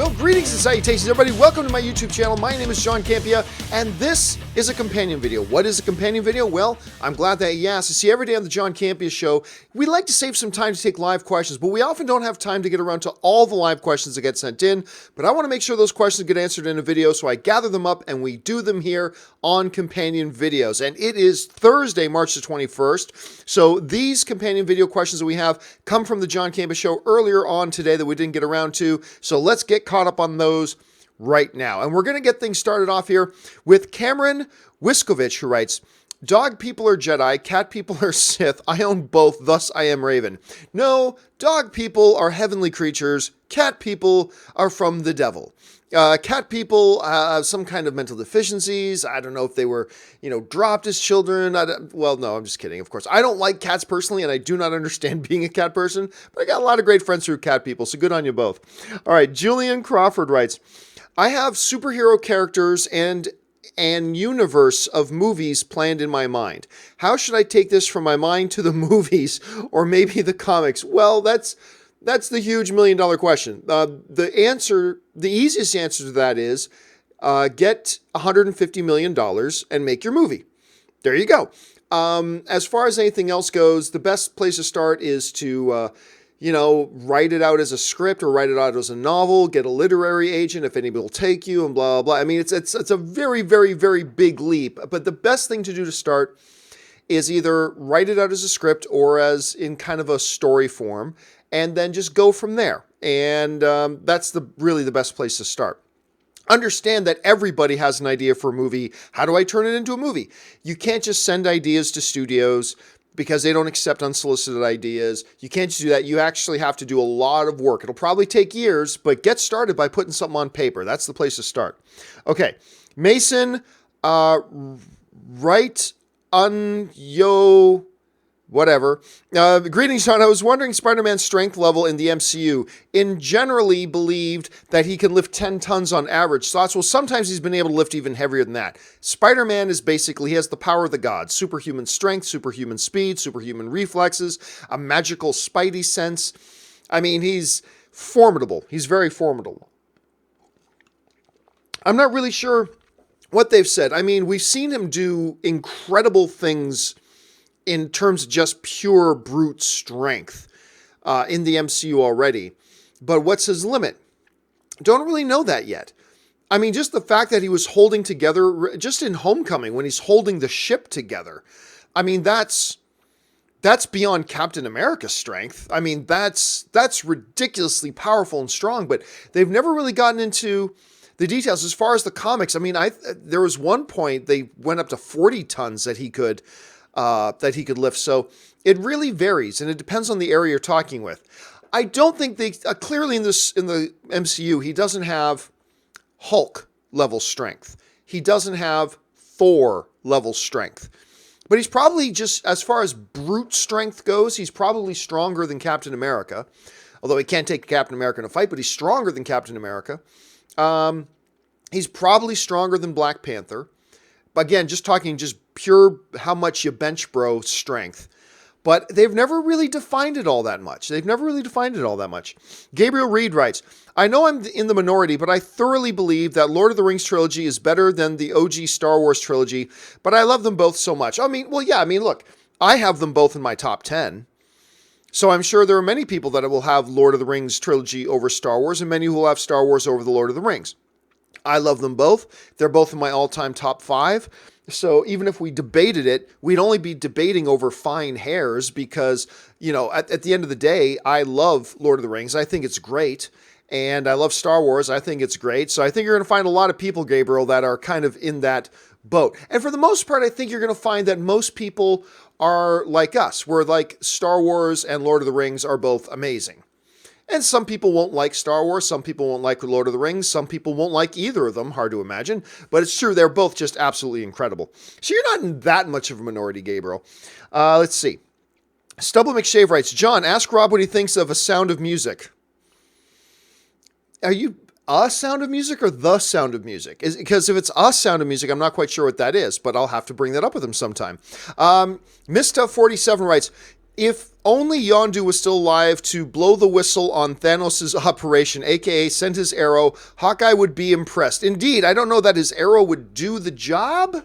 Well, greetings and salutations, everybody. Welcome to my YouTube channel. My name is John Campea, and this is a companion video. What is a companion video? Well, I'm glad that you asked. You see, every day on the John Campea Show, we like to save some time to take live questions, but we often don't have time to get around to all the live questions that get sent in. But I want to make sure those questions get answered in a video, so I gather them up and we do them here on companion videos. And it is Thursday, March the 21st. So these companion video questions that we have come from the John Campea Show earlier on today that we didn't get around to. So let's get caught up on those right now. And we're going to get things started off here with Cameron Wiskovich, who writes, "Dog people are Jedi, cat people are Sith. I own both, thus I am Raven. No, dog people are heavenly creatures. Cat people are from the devil. Cat people have some kind of mental deficiencies. I don't know if they were, dropped as children. Well, no, I'm just kidding, of course. I don't like cats personally, and I do not understand being a cat person, but I got a lot of great friends who are cat people, so good on you both." All right, Julian Crawford writes, "I have superhero characters and an universe of movies planned in my mind. How should I take this from my mind to the movies or maybe the comics?" Well, that's the huge $1 million question. The easiest answer to that is get $150 million and make your movie. There you go. As far as anything else goes, the best place to start is to, write it out as a script or write it out as a novel, get a literary agent if anybody will take you and blah, blah, blah. I mean, it's a very, very, very big leap, but the best thing to do to start is either write it out as a script or as in kind of a story form, and then just go from there. And that's really the best place to start. Understand that everybody has an idea for a movie. How do I turn it into a movie? You can't just send ideas to studios because they don't accept unsolicited ideas. You can't just do that. You actually have to do a lot of work. It'll probably take years, but get started by putting something on paper. That's the place to start. Okay, Mason, whatever. Greetings, John. I was wondering Spider-Man's strength level in the MCU. In generally believed that he can lift 10 tons on average. Thoughts, well, sometimes he's been able to lift even heavier than that. Spider-Man is basically, he has the power of the gods. Superhuman strength, superhuman speed, superhuman reflexes, a magical spidey sense. I mean, he's formidable. He's very formidable. I'm not really sure what they've said. I mean, we've seen him do incredible things in terms of just pure brute strength in the MCU already. But what's his limit? Don't really know that yet. I mean, just the fact that he was holding together, just in Homecoming, when he's holding the ship together, I mean, that's beyond Captain America's strength. I mean, that's ridiculously powerful and strong, but they've never really gotten into the details. As far as the comics, I mean, there was one point they went up to 40 tons that he could lift. So it really varies, and it depends on the area you're talking with. I don't think they clearly in the MCU he doesn't have Hulk level strength. He doesn't have Thor level strength. But he's probably, just as far as brute strength goes, he's probably stronger than Captain America. Although he can't take Captain America in a fight, but he's stronger than Captain America. He's probably stronger than Black Panther. Again, just talking just pure how much you bench bro strength. But they've never really defined it all that much. Gabriel Reed writes, "I know I'm in the minority, but I thoroughly believe that Lord of the Rings trilogy is better than the OG Star Wars trilogy, but I love them both so much." Look, I have them both in my top 10. So I'm sure there are many people that will have Lord of the Rings trilogy over Star Wars, and many who will have Star Wars over the Lord of the Rings. I love them both. They're both in my all-time top 5. So even if we debated it, we'd only be debating over fine hairs because, at the end of the day, I love Lord of the Rings. I think it's great. And I love Star Wars. I think it's great. So I think you're going to find a lot of people, Gabriel, that are kind of in that boat. And for the most part, I think you're going to find that most people are like us. We're like Star Wars and Lord of the Rings are both amazing. And some people won't like Star Wars, some people won't like Lord of the Rings, some people won't like either of them, hard to imagine. But it's true, they're both just absolutely incredible. So you're not in that much of a minority, Gabriel. Let's see. Stubble McShave writes, "John, ask Rob what he thinks of A Sound of Music." Are you A Sound of Music or The Sound of Music? Because if it's A Sound of Music, I'm not quite sure what that is, but I'll have to bring that up with him sometime. Mista47 writes, If only Yondu was still alive to blow the whistle on Thanos' operation, aka send his arrow, Hawkeye would be impressed. Indeed, I don't know that his arrow would do the job.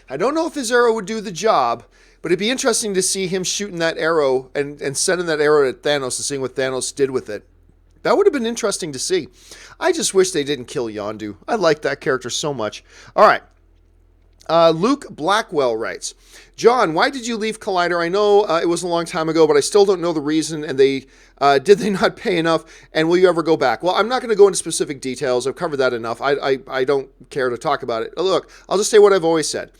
I don't know if his arrow would do the job, but it'd be interesting to see him shooting that arrow and sending that arrow at Thanos and seeing what Thanos did with it. That would have been interesting to see. I just wish they didn't kill Yondu. I like that character so much. All right. Luke Blackwell writes, John, why did you leave Collider? I know it was a long time ago, but I still don't know the reason. And did they not pay enough? And will you ever go back? Well, I'm not going to go into specific details. I've covered that enough. I don't care to talk about it. Look, I'll just say what I've always said.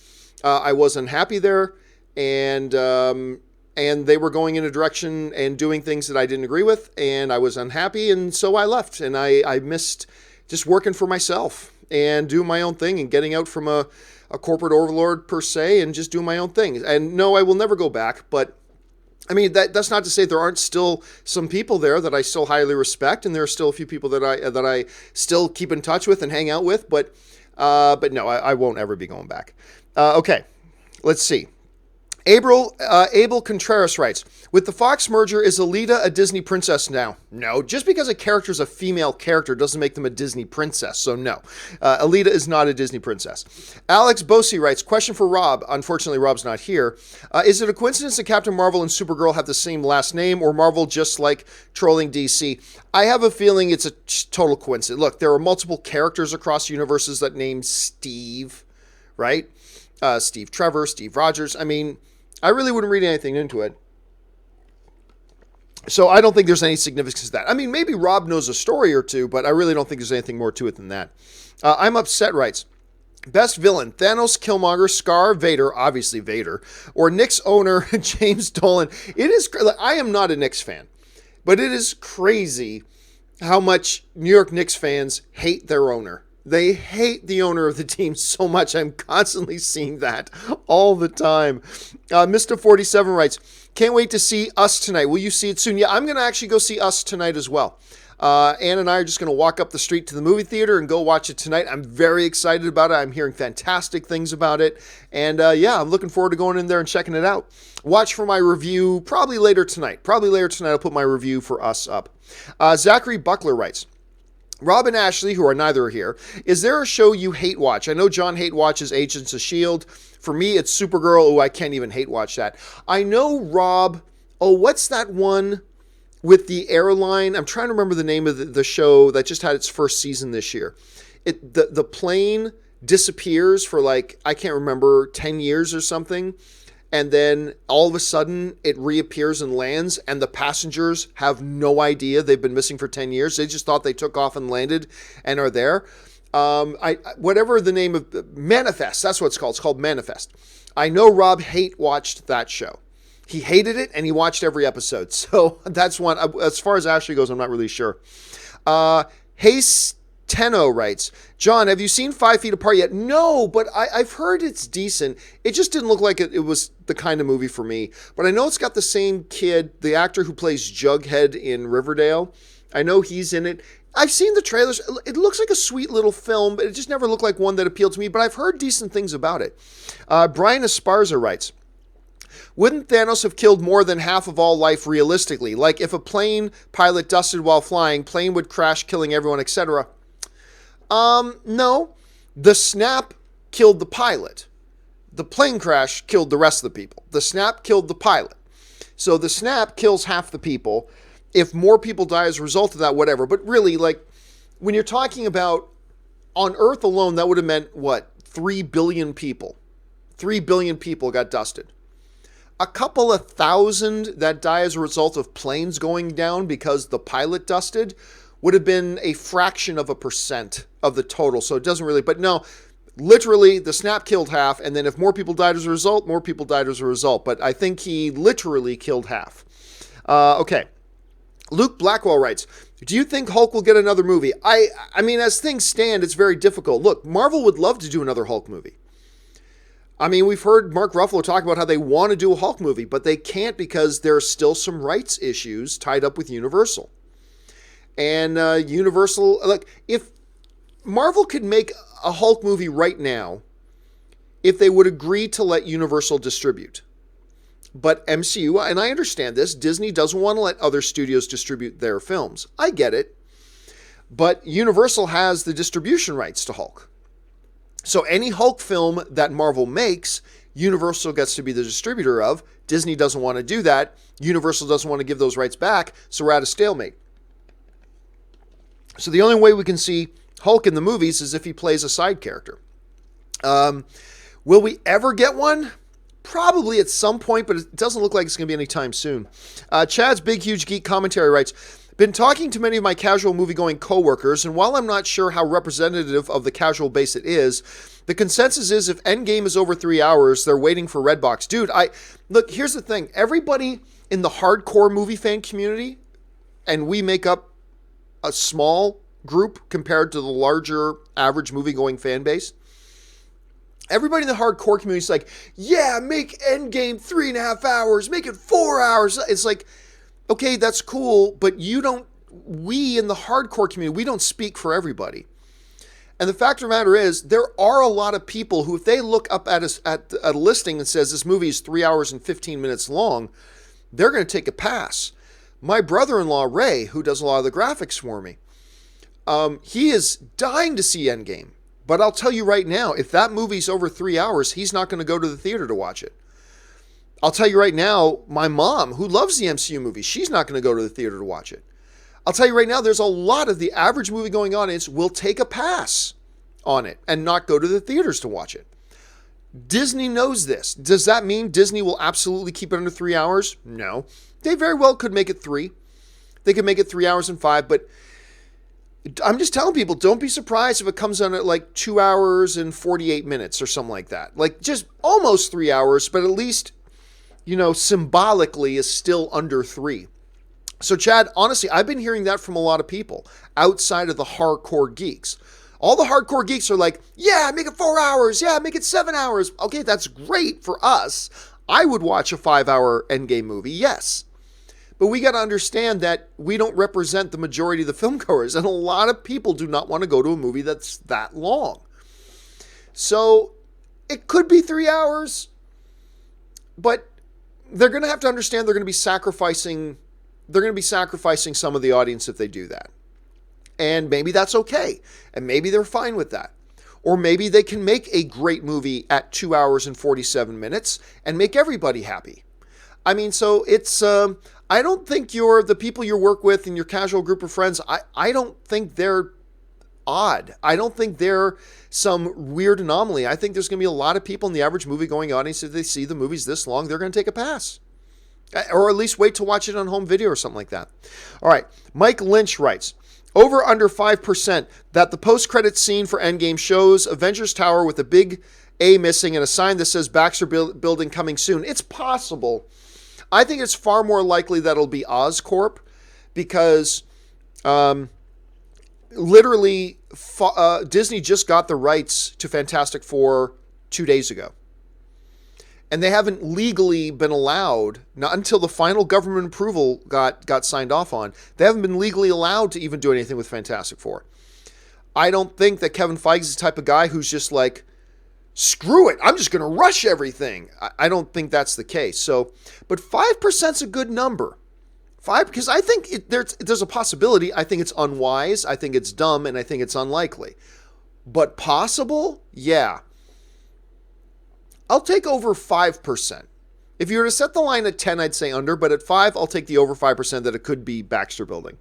I was unhappy there, and they were going in a direction and doing things that I didn't agree with, and I was unhappy, and so I left. And I missed just working for myself and doing my own thing and getting out from a corporate overlord per se and just doing my own thing. And no, I will never go back, but I mean, that's not to say there aren't still some people there that I still highly respect, and there are still a few people that I still keep in touch with and hang out with, but no, I won't ever be going back. Okay, let's see. Abel Contreras writes, with the Fox merger, is Alita a Disney princess now? No. Just because a character is a female character doesn't make them a Disney princess, so no. Alita is not a Disney princess. Alex Bosi writes, question for Rob. Unfortunately, Rob's not here. Is it a coincidence that Captain Marvel and Supergirl have the same last name, or Marvel just like trolling DC? I have a feeling it's a total coincidence. Look, there are multiple characters across universes that name Steve, right? Steve Trevor, Steve Rogers. I mean, I really wouldn't read anything into it. So I don't think there's any significance to that. I mean, maybe Rob knows a story or two, but I really don't think there's anything more to it than that. I'm Upset writes, best villain, Thanos, Killmonger, Scar, Vader, obviously Vader, or Knicks owner, James Dolan. It is, I am not a Knicks fan, but it is crazy how much New York Knicks fans hate their owner. They hate the owner of the team so much. I'm constantly seeing that all the time. Mr. 47 writes, can't wait to see Us tonight. Will you see it soon? Yeah, I'm going to actually go see Us tonight as well. Ann and I are just going to walk up the street to the movie theater and go watch it tonight. I'm very excited about it. I'm hearing fantastic things about it. And yeah, I'm looking forward to going in there and checking it out. Watch for my review probably later tonight. I'll put my review for Us up. Zachary Buckler writes, Rob and Ashley, who are neither here, is there a show you hate watch? I know John hate watches Agents of S.H.I.E.L.D. For me, it's Supergirl. Oh, I can't even hate watch that. I know Rob, what's that one with the airline? I'm trying to remember the name of the show that just had its first season this year. The plane disappears for like, I can't remember, 10 years or something. And then all of a sudden it reappears and lands, and the passengers have no idea they've been missing for 10 years. They just thought they took off and landed and are there. Whatever the name of Manifest, that's what it's called. It's called Manifest. I know Rob watched that show. He hated it and he watched every episode. So that's one. As far as Ashley goes, I'm not really sure. Hayes Tenno writes, John, have you seen 5 Feet Apart yet? No, but I've heard it's decent. It just didn't look like it was the kind of movie for me. But I know it's got the same kid, the actor who plays Jughead in Riverdale. I know he's in it. I've seen the trailers. It looks like a sweet little film, but it just never looked like one that appealed to me. But I've heard decent things about it. Brian Esparza writes, wouldn't Thanos have killed more than half of all life realistically? Like if a plane pilot dusted while flying, plane would crash, killing everyone, etc. No, the snap killed the pilot. The plane crash killed the rest of the people. The snap killed the pilot. So the snap kills half the people. If more people die as a result of that, whatever. But really, like, when you're talking about on Earth alone, that would have meant, what, 3 billion people. 3 billion people got dusted. A couple of thousand that die as a result of planes going down because the pilot dusted would have been a fraction of a percent of the total. So it doesn't really, but no, literally the snap killed half. And then if more people died as a result, more people died as a result. But I think he literally killed half. Okay. Luke Blackwell writes, do you think Hulk will get another movie? I mean, as things stand, it's very difficult. Look, Marvel would love to do another Hulk movie. I mean, we've heard Mark Ruffalo talk about how they want to do a Hulk movie, but they can't because there are still some rights issues tied up with Universal. And Universal, like, if Marvel could make a Hulk movie right now, if they would agree to let Universal distribute. But MCU, and I understand this, Disney doesn't want to let other studios distribute their films. I get it. But Universal has the distribution rights to Hulk. So any Hulk film that Marvel makes, Universal gets to be the distributor of. Disney doesn't want to do that. Universal doesn't want to give those rights back, so we're at a stalemate. So the only way we can see Hulk in the movies is if he plays a side character. Will we ever get one? Probably at some point, but it doesn't look like it's going to be anytime soon. Chad's Big Huge Geek Commentary writes, been talking to many of my casual movie-going coworkers, and while I'm not sure how representative of the casual base it is, the consensus is if Endgame is over 3 hours, they're waiting for Redbox. Dude, look, here's the thing. Everybody in the hardcore movie fan community, and we make up a small group compared to the larger average movie-going fan base, everybody in the hardcore community is like, yeah, make Endgame 3.5 hours, make it 4 hours. It's like, okay, that's cool, but we in the hardcore community, we don't speak for everybody. And the fact of the matter is, there are a lot of people who, if they look up at a listing that says this movie is 3 hours and 15 minutes long, they're going to take a pass. My brother-in-law, Ray, who does a lot of the graphics for me, he is dying to see Endgame. But I'll tell you right now, if that movie's over 3 hours, he's not going to go to the theater to watch it. I'll tell you right now, my mom, who loves the MCU movies, she's not going to go to the theater to watch it. I'll tell you right now, there's a lot of the average movie-going audience will take a pass on it and not go to the theaters to watch it. Disney knows this. Does that mean Disney will absolutely keep it under 3 hours? No. They very well could make it 3. They could make it 3 hours and 5, but I'm just telling people, don't be surprised if it comes on at like 2 hours and 48 minutes or something like that. Like just almost 3 hours, but at least, symbolically is still under 3. So Chad, honestly, I've been hearing that from a lot of people outside of the hardcore geeks. All the hardcore geeks are like, yeah, make it 4 hours. Yeah, make it 7 hours. Okay, that's great for us. I would watch a 5-hour Endgame movie, yes. But we got to understand that we don't represent the majority of the filmgoers, and a lot of people do not want to go to a movie that's that long. So it could be 3 hours, but they're going to have to understand they're going to be sacrificing some of the audience if they do that. And maybe that's okay. And maybe they're fine with that. Or maybe they can make a great movie at 2 hours and 47 minutes and make everybody happy. I mean, so it's, I don't think the people you work with and your casual group of friends, I don't think they're odd. I don't think they're some weird anomaly. I think there's going to be a lot of people in the average movie-going audience, if they see the movies this long, they're going to take a pass. Or at least wait to watch it on home video or something like that. All right, Mike Lynch writes, over under 5% that the post-credits scene for Endgame shows Avengers Tower with a big A missing and a sign that says Baxter Building coming soon. It's possible. I think it's far more likely that it'll be Oscorp because literally Disney just got the rights to Fantastic Four 2 days ago. And they haven't legally been allowed, not until the final government approval got signed off on, they haven't been legally allowed to even do anything with Fantastic Four. I don't think that Kevin Feige is the type of guy who's just like, screw it, I'm just going to rush everything. I don't think that's the case. So, but 5% is a good number. 5, because I think there's a possibility. I think it's unwise, I think it's dumb, and I think it's unlikely. But possible? Yeah. I'll take over 5%. If you were to set the line at 10, I'd say under, but at 5, I'll take the over 5% that it could be Baxter Building.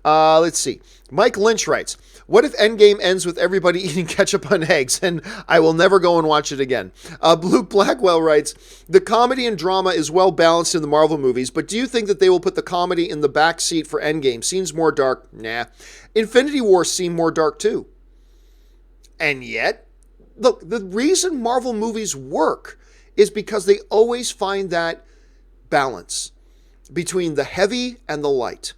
Let's see. Mike Lynch writes, what if Endgame ends with everybody eating ketchup on eggs, and I will never go and watch it again? Luke Blackwell writes, the comedy and drama is well balanced in the Marvel movies, but do you think that they will put the comedy in the back seat for Endgame? Seems more dark. Nah. Infinity War seemed more dark too. And yet, look, the reason Marvel movies work is because they always find that balance between the heavy and the light.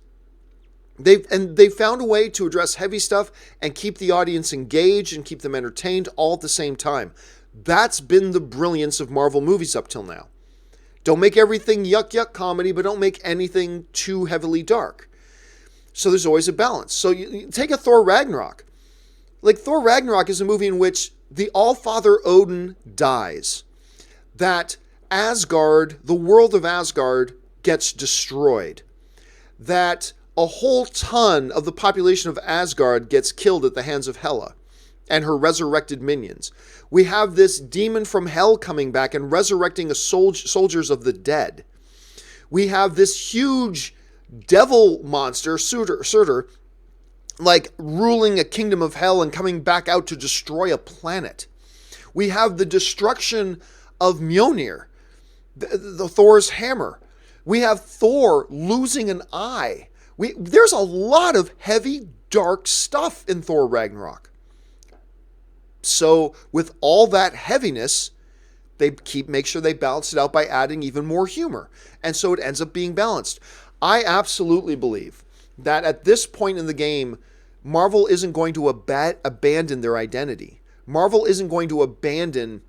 They've found a way to address heavy stuff and keep the audience engaged and keep them entertained all at the same time. That's been the brilliance of Marvel movies up till now. Don't make everything yuck comedy, but don't make anything too heavily dark. So there's always a balance. So you take a Thor Ragnarok. Like Thor Ragnarok is a movie in which the All-Father Odin dies. That Asgard, the world of Asgard, gets destroyed. That a whole ton of the population of Asgard gets killed at the hands of Hela and her resurrected minions. We have this demon from hell coming back and resurrecting soldiers of the dead. We have this huge devil monster, Surtur, like ruling a kingdom of hell and coming back out to destroy a planet. We have the destruction of Mjolnir, the Thor's hammer. We have Thor losing an eye. There's a lot of heavy, dark stuff in Thor Ragnarok. So with all that heaviness, they make sure they balance it out by adding even more humor. And so it ends up being balanced. I absolutely believe that at this point in the game, Marvel isn't going to abandon their identity. Marvel isn't going to abandon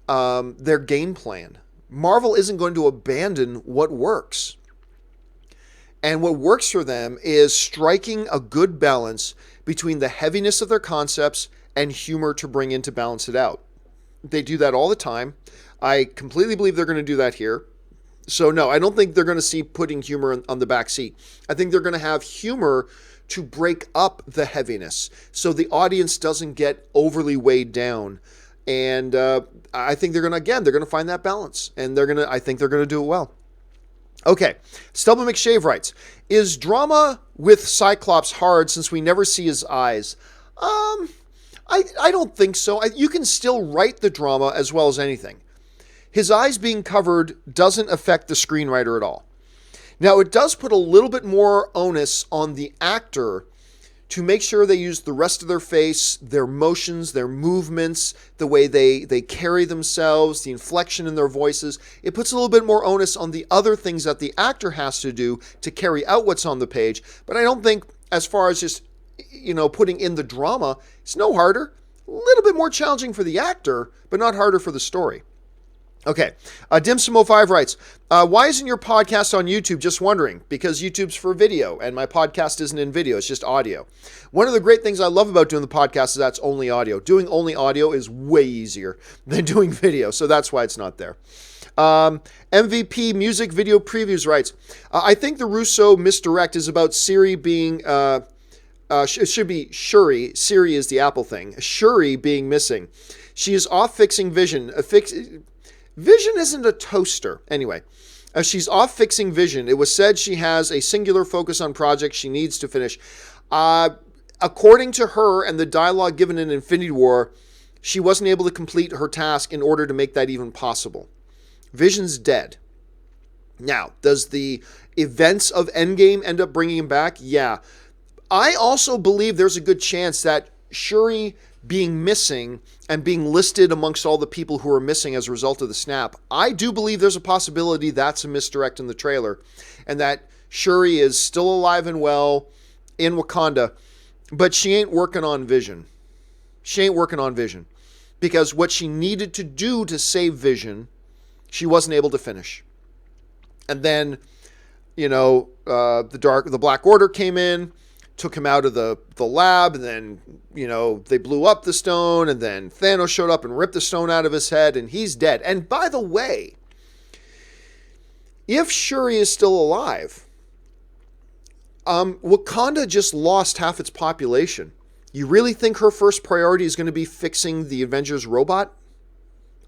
their game plan. Marvel isn't going to abandon what works. And what works for them is striking a good balance between the heaviness of their concepts and humor to bring in to balance it out. They do that all the time. I completely believe they're going to do that here. So no, I don't think they're going to see putting humor on the back seat. I think they're going to have humor to break up the heaviness so the audience doesn't get overly weighed down. And I think they're going to find that balance. And I think they're going to do it well. Okay, Stelba McShave writes, is drama with Cyclops hard since we never see his eyes? I don't think so. You can still write the drama as well as anything. His eyes being covered doesn't affect the screenwriter at all. Now, it does put a little bit more onus on the actor to make sure they use the rest of their face, their motions, their movements, the way they carry themselves, the inflection in their voices. It puts a little bit more onus on the other things that the actor has to do to carry out what's on the page. But I don't think, as far as just, putting in the drama, it's no harder. A little bit more challenging for the actor, but not harder for the story. Okay, Dim5 writes, why isn't your podcast on YouTube? Just wondering, because YouTube's for video, and my podcast isn't in video, it's just audio. One of the great things I love about doing the podcast is that's only audio. Doing only audio is way easier than doing video, so that's why it's not there. MVP Music Video Previews writes, I think the Russo misdirect is about Siri being, it should be Shuri. Siri is the Apple thing. Shuri being missing. She is off fixing Vision. Vision isn't a toaster. Anyway, she's off fixing Vision. It was said she has a singular focus on projects she needs to finish. According to her and the dialogue given in Infinity War, she wasn't able to complete her task in order to make that even possible. Vision's dead. Now, does the events of Endgame end up bringing him back? Yeah. I also believe there's a good chance that Shuri being missing and being listed amongst all the people who are missing as a result of the snap, I do believe there's a possibility that's a misdirect in the trailer and that Shuri is still alive and well in Wakanda, but she ain't working on Vision. She ain't working on Vision because what she needed to do to save Vision, she wasn't able to finish. And then, the Black Order came in, took him out of the lab, and then, they blew up the stone, and then Thanos showed up and ripped the stone out of his head, and he's dead. And by the way, if Shuri is still alive, Wakanda just lost half its population. You really think her first priority is going to be fixing the Avengers robot?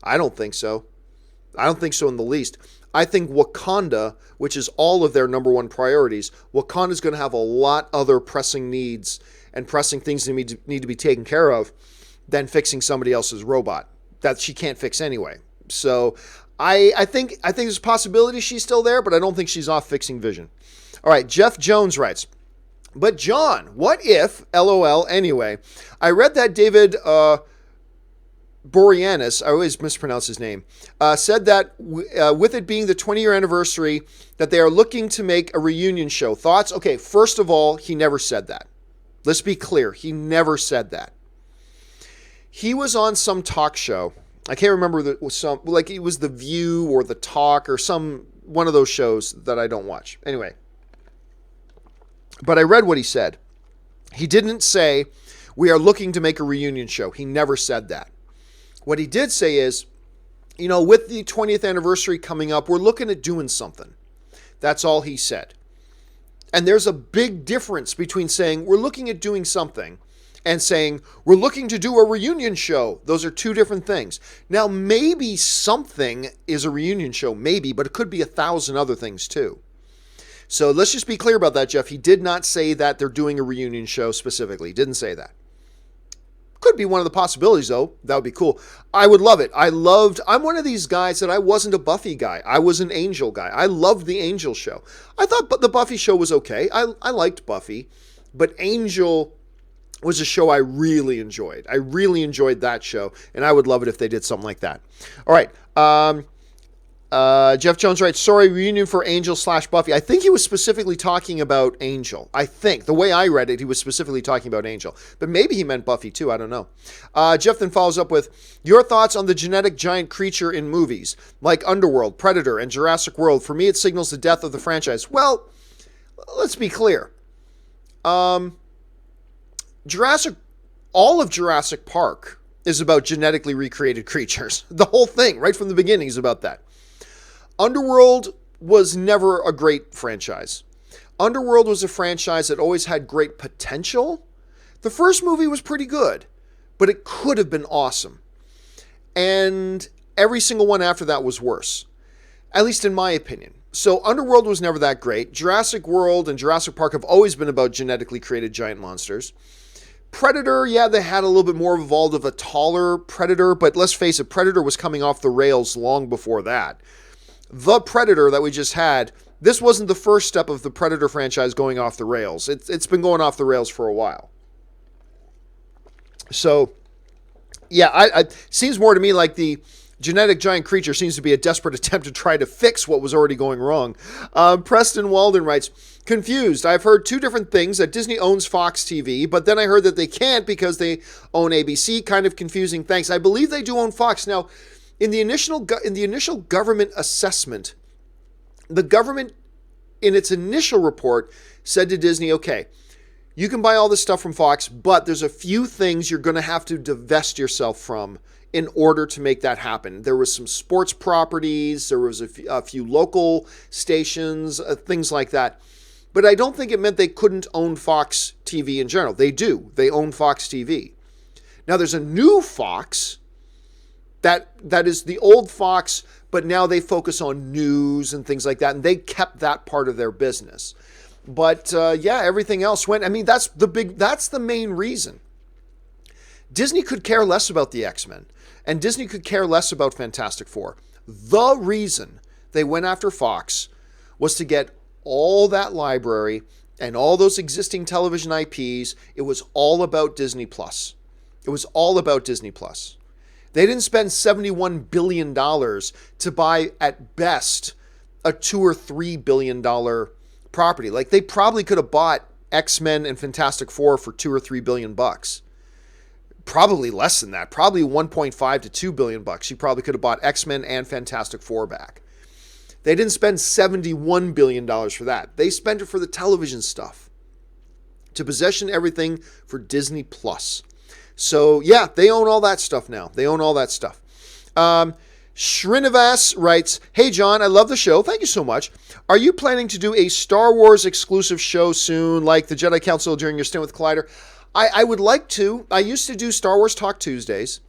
I don't think so. I don't think so in the least. I think Wakanda, which is all of their number one priorities, Wakanda is going to have a lot other pressing needs and pressing things that need to be taken care of than fixing somebody else's robot that she can't fix anyway. So I think there's a possibility she's still there, but I don't think she's off fixing Vision. All right, Jeff Jones writes, but John, what if, LOL, anyway, I read that David Boreanaz, I always mispronounce his name, said that with it being the 20-year anniversary, that they are looking to make a reunion show. Thoughts? Okay, first of all, he never said that. Let's be clear. He never said that. He was on some talk show. I can't remember it was it was The View or The Talk or one of those shows that I don't watch. Anyway, but I read what he said. He didn't say, we are looking to make a reunion show. He never said that. What he did say is, with the 20th anniversary coming up, we're looking at doing something. That's all he said. And there's a big difference between saying we're looking at doing something and saying we're looking to do a reunion show. Those are two different things. Now, maybe something is a reunion show, maybe, but it could be 1,000 other things too. So let's just be clear about that, Jeff. He did not say that they're doing a reunion show specifically. He didn't say that. Could be one of the possibilities, though. That would be cool. I would love it. I'm one of these guys that I wasn't a Buffy guy. I was an Angel guy. I loved the Angel show. I thought the Buffy show was okay. I liked Buffy, but Angel was a show I really enjoyed. I really enjoyed that show, and I would love it if they did something like that. All right. Jeff Jones writes, sorry, reunion for Angel/Buffy. I think he was specifically talking about Angel. I think. The way I read it, he was specifically talking about Angel. But maybe he meant Buffy too. I don't know. Jeff then follows up with, your thoughts on the genetic giant creature in movies, like Underworld, Predator, and Jurassic World. For me, it signals the death of the franchise. Well, let's be clear. All of Jurassic Park is about genetically recreated creatures. The whole thing, right from the beginning, is about that. Underworld was never a great franchise. Underworld was a franchise that always had great potential. The first movie was pretty good, but it could have been awesome. And every single one after that was worse, at least in my opinion. So Underworld was never that great. Jurassic World and Jurassic Park have always been about genetically created giant monsters. Predator, yeah, they had a little bit more evolved of a taller Predator, but let's face it, Predator was coming off the rails long before that. The Predator that we just had, this wasn't the first step of the Predator franchise going off the rails. It's been going off the rails for a while. So, yeah, it seems more to me like the genetic giant creature seems to be a desperate attempt to try to fix what was already going wrong. Preston Walden writes, confused. I've heard two different things, that Disney owns Fox TV, but then I heard that they can't because they own ABC. Kind of confusing. Thanks. I believe they do own Fox. Now, in the initial government assessment, the government, in its initial report, said to Disney, okay, you can buy all this stuff from Fox, but there's a few things you're going to have to divest yourself from in order to make that happen. There was some sports properties, there was a few local stations, things like that. But I don't think it meant they couldn't own Fox TV in general. They do. They own Fox TV. Now, there's a new Fox that is the old Fox, but now they focus on news and things like that, and they kept that part of their business. But yeah, everything else went. I mean, that's the main reason. Disney could care less about the X-Men, and Disney could care less about Fantastic Four. The reason they went after Fox was to get all that library and all those existing television IPs. It was all about Disney Plus. It was all about Disney Plus. They didn't spend $71 billion to buy, at best, a $2 or $3 billion property. Like, they probably could have bought X-Men and Fantastic Four for $2 or $3 billion bucks. Probably less than that. Probably 1.5 to $2 billion bucks. You probably could have bought X-Men and Fantastic Four back. They didn't spend $71 billion for that. They spent it for the television stuff, to possession everything for Disney Plus. So, yeah, they own all that stuff now. They own all that stuff. Srinivas writes, hey, John, I love the show. Thank you so much. Are you planning to do a Star Wars exclusive show soon, like the Jedi Council during your stint with Collider? I would like to. I used to do Star Wars Talk Tuesdays.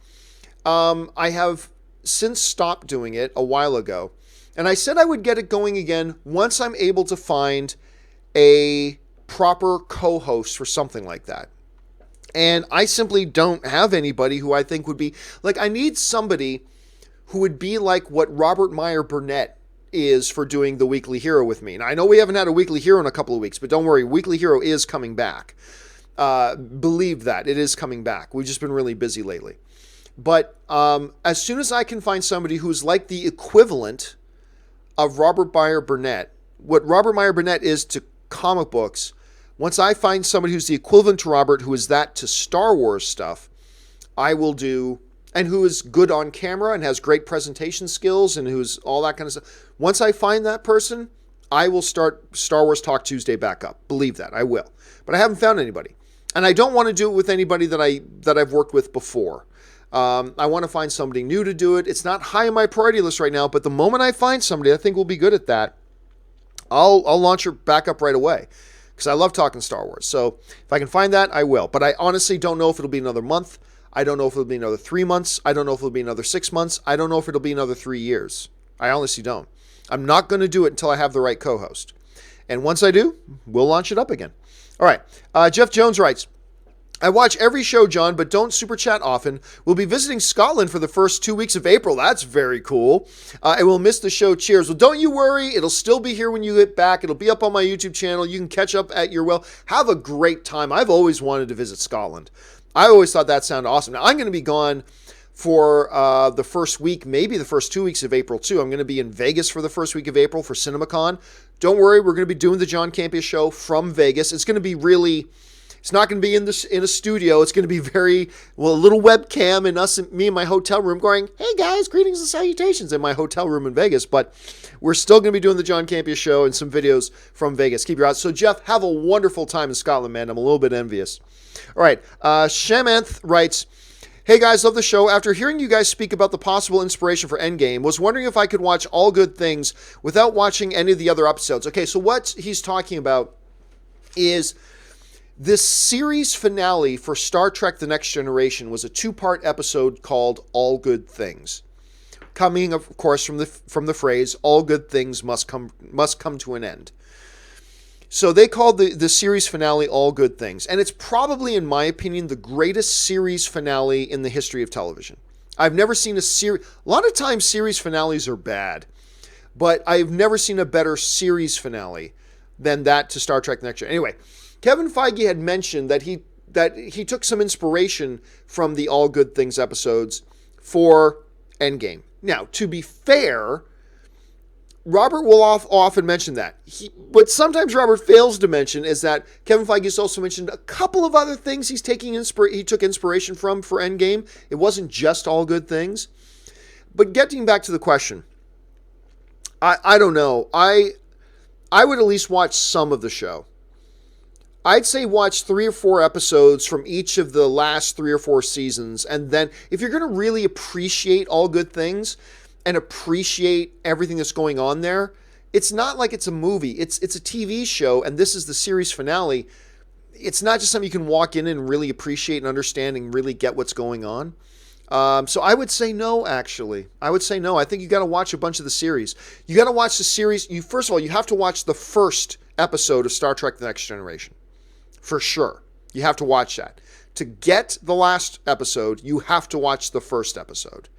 I have since stopped doing it a while ago. And I said I would get it going again once I'm able to find a proper co-host for something like that. And I simply don't have anybody who I think would be, like, I need somebody who would be like what Robert Meyer Burnett is for doing the Weekly Hero with me. Now, I know we haven't had a Weekly Hero in a couple of weeks, but don't worry, Weekly Hero is coming back. Believe that, it is coming back. We've just been really busy lately. But as soon as I can find somebody who's like the equivalent of Robert Meyer Burnett, what Robert Meyer Burnett is to comic books, once I find somebody who's the equivalent to Robert, who is that to Star Wars stuff, I will do, and who is good on camera and has great presentation skills and who's all that kind of stuff. Once I find that person, I will start Star Wars Talk Tuesday back up. Believe that, I will. But I haven't found anybody. And I don't want to do it with anybody that I've worked with before. I want to find somebody new to do it. It's not high on my priority list right now, but the moment I find somebody I think will be good at that, I'll launch her back up right away because I love talking Star Wars. So if I can find that, I will. But I honestly don't know if it'll be another month. I don't know if it'll be another 3 months. I don't know if it'll be another 6 months. I don't know if it'll be another 3 years. I honestly don't. I'm not going to do it until I have the right co-host. And once I do, we'll launch it up again. All right. Jeff Jones writes, I watch every show, John, but don't super chat often. We'll be visiting Scotland for the first 2 weeks of April. That's very cool. I will miss the show. Cheers. Well, don't you worry. It'll still be here when you get back. It'll be up on my YouTube channel. You can catch up at your well. Have a great time. I've always wanted to visit Scotland. I always thought that sounded awesome. Now, I'm going to be gone for the first week, maybe the first 2 weeks of April, too. I'm going to be in Vegas for the first week of April for CinemaCon. Don't worry. We're going to be doing the John Campea Show from Vegas. It's going to be really... It's not going to be in a studio. It's going to be a little webcam and me in my hotel room going, hey guys, greetings and salutations in my hotel room in Vegas. But we're still going to be doing the John Campea Show and some videos from Vegas. Keep your eyes. So Jeff, have a wonderful time in Scotland, man. I'm a little bit envious. All right. Shamanth writes, hey guys, love the show. After hearing you guys speak about the possible inspiration for Endgame, was wondering if I could watch All Good Things without watching any of the other episodes. Okay, so what he's talking about is... this series finale for Star Trek The Next Generation was a 2-part episode called All Good Things. Coming, of course, from the phrase, all good things must come to an end. So they called the series finale All Good Things. And it's probably, in my opinion, the greatest series finale in the history of television. I've never seen a series... A lot of times series finales are bad. But I've never seen a better series finale than that to Star Trek The Next Generation. Anyway... Kevin Feige had mentioned that he took some inspiration from the All Good Things episodes for Endgame. Now, to be fair, Robert will often mention that. What sometimes Robert fails to mention is that Kevin Feige has also mentioned a couple of other things he took inspiration from for Endgame. It wasn't just All Good Things. But getting back to the question, I don't know. I would at least watch some of the show. I'd say watch 3 or 4 episodes from each of the last 3 or 4 seasons. And then if you're going to really appreciate All Good Things and appreciate everything that's going on there, it's not like it's a movie. It's a TV show, and this is the series finale. It's not just something you can walk in and really appreciate and understand and really get what's going on. So I would say no, actually. I would say no. I think you got to watch a bunch of the series. You got to watch the series. First of all, you have to watch the first episode of Star Trek The Next Generation. For sure. You have to watch that. To get the last episode, you have to watch the first episode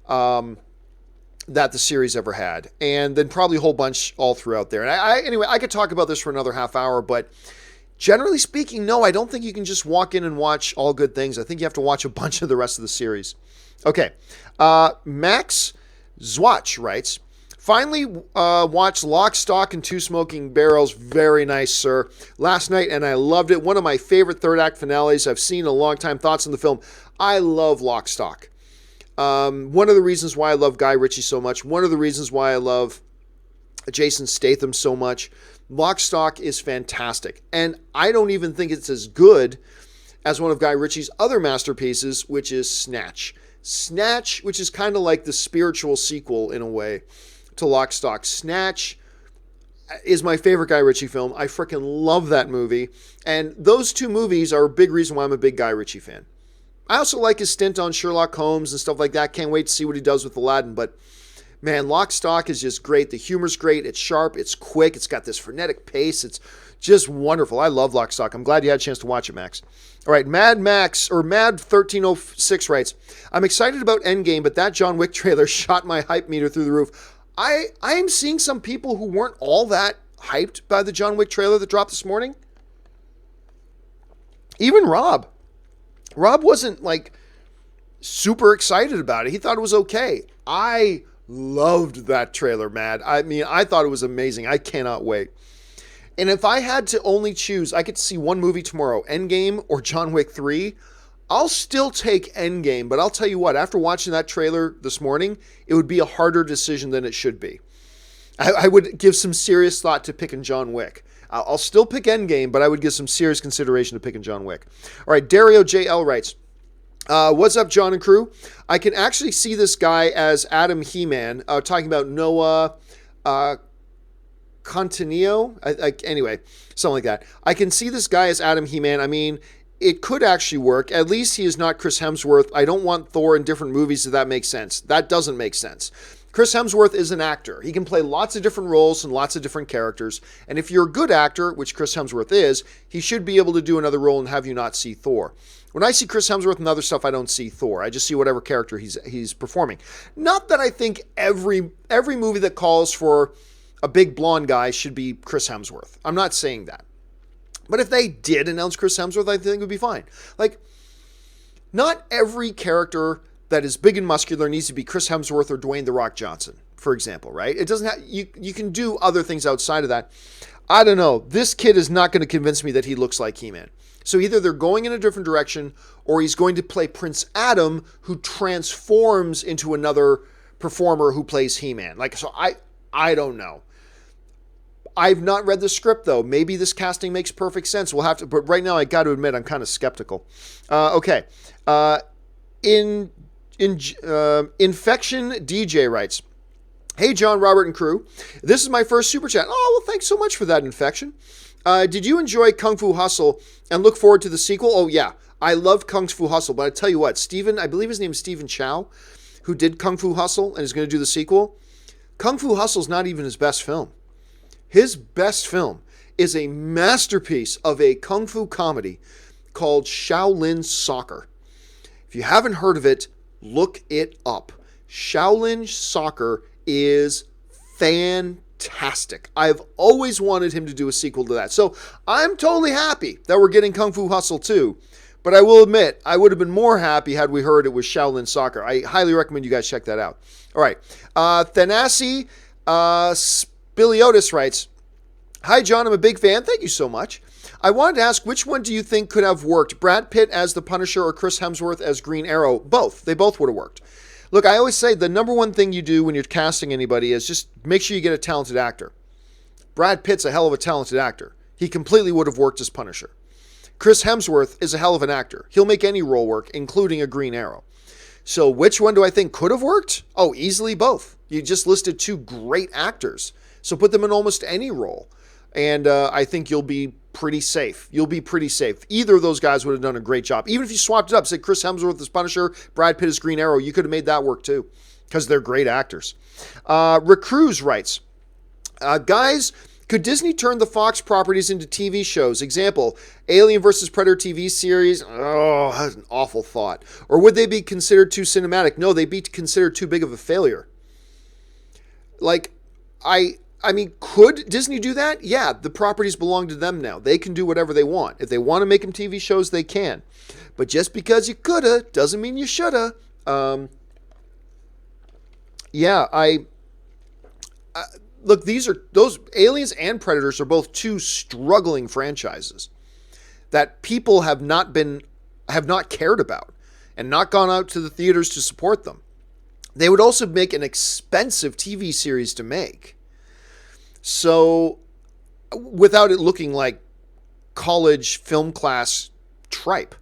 that the series ever had. And then probably a whole bunch all throughout there. And anyway, I could talk about this for another half hour, but generally speaking, no, I don't think you can just walk in and watch All Good Things. I think you have to watch a bunch of the rest of the series. Okay. Max Zwatch writes, finally watched Lock, Stock, and Two Smoking Barrels. Very nice, sir. Last night, and I loved it. One of my favorite third act finales I've seen in a long time. Thoughts on the film? I love Lock, Stock. One of the reasons why I love Guy Ritchie so much. One of the reasons why I love Jason Statham so much. Lock, Stock is fantastic. And I don't even think it's as good as one of Guy Ritchie's other masterpieces, which is Snatch. Snatch, which is kind of like the spiritual sequel in a way to Lock, Stock. Snatch is my favorite Guy Ritchie film. I freaking love that movie. And those 2 movies are a big reason why I'm a big Guy Ritchie fan. I also like his stint on Sherlock Holmes and stuff like that. Can't wait to see what he does with Aladdin. But man, Lock, Stock is just great. The humor's great. It's sharp. It's quick. It's got this frenetic pace. It's just wonderful. I love Lock, Stock. I'm glad you had a chance to watch it, Max. All right, Mad 1306 writes, I'm excited about Endgame, but that John Wick trailer shot my hype meter through the roof. I am seeing some people who weren't all that hyped by the John Wick trailer that dropped this morning. Even Rob. Rob wasn't like super excited about it. He thought it was okay. I loved that trailer, Mad. I mean, I thought it was amazing. I cannot wait. And if I had to only choose, I could see one movie tomorrow, Endgame or John Wick 3. I'll still take Endgame, but I'll tell you what, after watching that trailer this morning, it would be a harder decision than it should be. I would give some serious thought to picking John Wick. I'll still pick Endgame, but I would give some serious consideration to picking John Wick. All right, Dario JL writes, What's up, John and crew? I can actually see this guy as Adam He-Man, talking about Noah Contaneo. Anyway, something like that. I can see this guy as Adam He-Man. I mean, it could actually work. At least he is not Chris Hemsworth. I don't want Thor in different movies, if that makes sense. That doesn't make sense. Chris Hemsworth is an actor. He can play lots of different roles and lots of different characters. And if you're a good actor, which Chris Hemsworth is, he should be able to do another role and have you not see Thor. When I see Chris Hemsworth and other stuff, I don't see Thor. I just see whatever character he's performing. Not that I think every movie that calls for a big blonde guy should be Chris Hemsworth. I'm not saying that. But if they did announce Chris Hemsworth, I think it would be fine. Like, not every character that is big and muscular needs to be Chris Hemsworth or Dwayne "The Rock" Johnson, for example, right? It doesn't have, you can do other things outside of that. I don't know. This kid is not going to convince me that he looks like He-Man. So either they're going in a different direction, or he's going to play Prince Adam, who transforms into another performer who plays He-Man. Like, so I don't know. I've not read the script, though. Maybe this casting makes perfect sense. We'll have to, but right now I got to admit I'm kind of skeptical. Okay. Infection DJ writes, "Hey, John, Robert, and crew. This is my first super chat." Oh, well, thanks so much for that, Infection. Did you enjoy Kung Fu Hustle and look forward to the sequel? Oh, yeah. I love Kung Fu Hustle, but I tell you what, Steven, I believe his name is Stephen Chow, who did Kung Fu Hustle and is going to do the sequel. Kung Fu Hustle is not even his best film. His best film is a masterpiece of a Kung Fu comedy called Shaolin Soccer. If you haven't heard of it, look it up. Shaolin Soccer is fantastic. I've always wanted him to do a sequel to that. So I'm totally happy that we're getting Kung Fu Hustle 2. But I will admit, I would have been more happy had we heard it was Shaolin Soccer. I highly recommend you guys check that out. All right. Thanasi Spiliotis writes, "Hi, John. I'm a big fan. Thank you so much. I wanted to ask, which one do you think could have worked? Brad Pitt as the Punisher or Chris Hemsworth as Green Arrow?" Both. They both would have worked. Look, I always say the number one thing you do when you're casting anybody is just make sure you get a talented actor. Brad Pitt's a hell of a talented actor. He completely would have worked as Punisher. Chris Hemsworth is a hell of an actor. He'll make any role work, including a Green Arrow. So which one do I think could have worked? Oh, easily both. You just listed two great actors. So put them in almost any role. And I think you'll be pretty safe. You'll be pretty safe. Either of those guys would have done a great job. Even if you swapped it up, say Chris Hemsworth as Punisher, Brad Pitt as Green Arrow, you could have made that work too, because they're great actors. Rick Cruz writes, "Guys, could Disney turn the Fox properties into TV shows? Example, Alien vs. Predator TV series." Oh, that's an awful thought. Or would they be considered too cinematic? No, they'd be considered too big of a failure. Like, I mean, could Disney do that? Yeah, the properties belong to them now. They can do whatever they want. If they want to make them TV shows, they can. But just because you coulda doesn't mean you shoulda. Look, those Aliens and Predators are both two struggling franchises that people have not cared about and not gone out to the theaters to support them. They would also make an expensive TV series to make. So, without it looking like college film class tripe,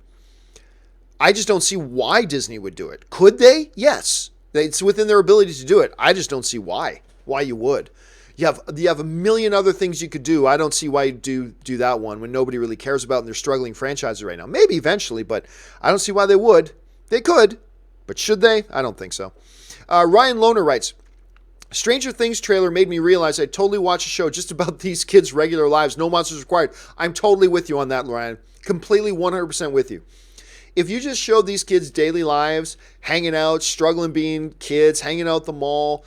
I just don't see why Disney would do it. Could they? Yes. It's within their ability to do it. I just don't see why you would. You have a million other things you could do. I don't see why you do that one when nobody really cares about it and they're struggling franchises right now. Maybe eventually, but I don't see why they would. They could, but should they? I don't think so. Ryan Lohner writes, "Stranger Things trailer made me realize I'd totally watch a show just about these kids' regular lives. No monsters required." I'm totally with you on that, Ryan. Completely 100% with you. If you just showed these kids' daily lives, hanging out, struggling being kids, hanging out at the mall,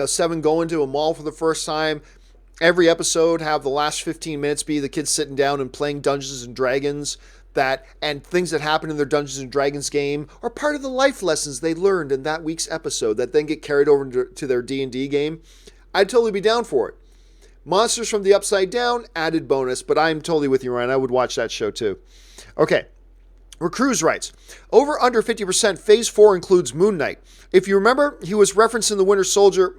Seven going to a mall for the first time, every episode have the last 15 minutes be the kids sitting down and playing Dungeons and Dragons, and things that happen in their Dungeons and Dragons game are part of the life lessons they learned in that week's episode that then get carried over to their D&D game, I'd totally be down for it. Monsters from the Upside Down, added bonus, but I'm totally with you, Ryan. I would watch that show too. Okay. Recruz writes, "Over under 50%, Phase 4 includes Moon Knight. If you remember, he was referenced in The Winter Soldier.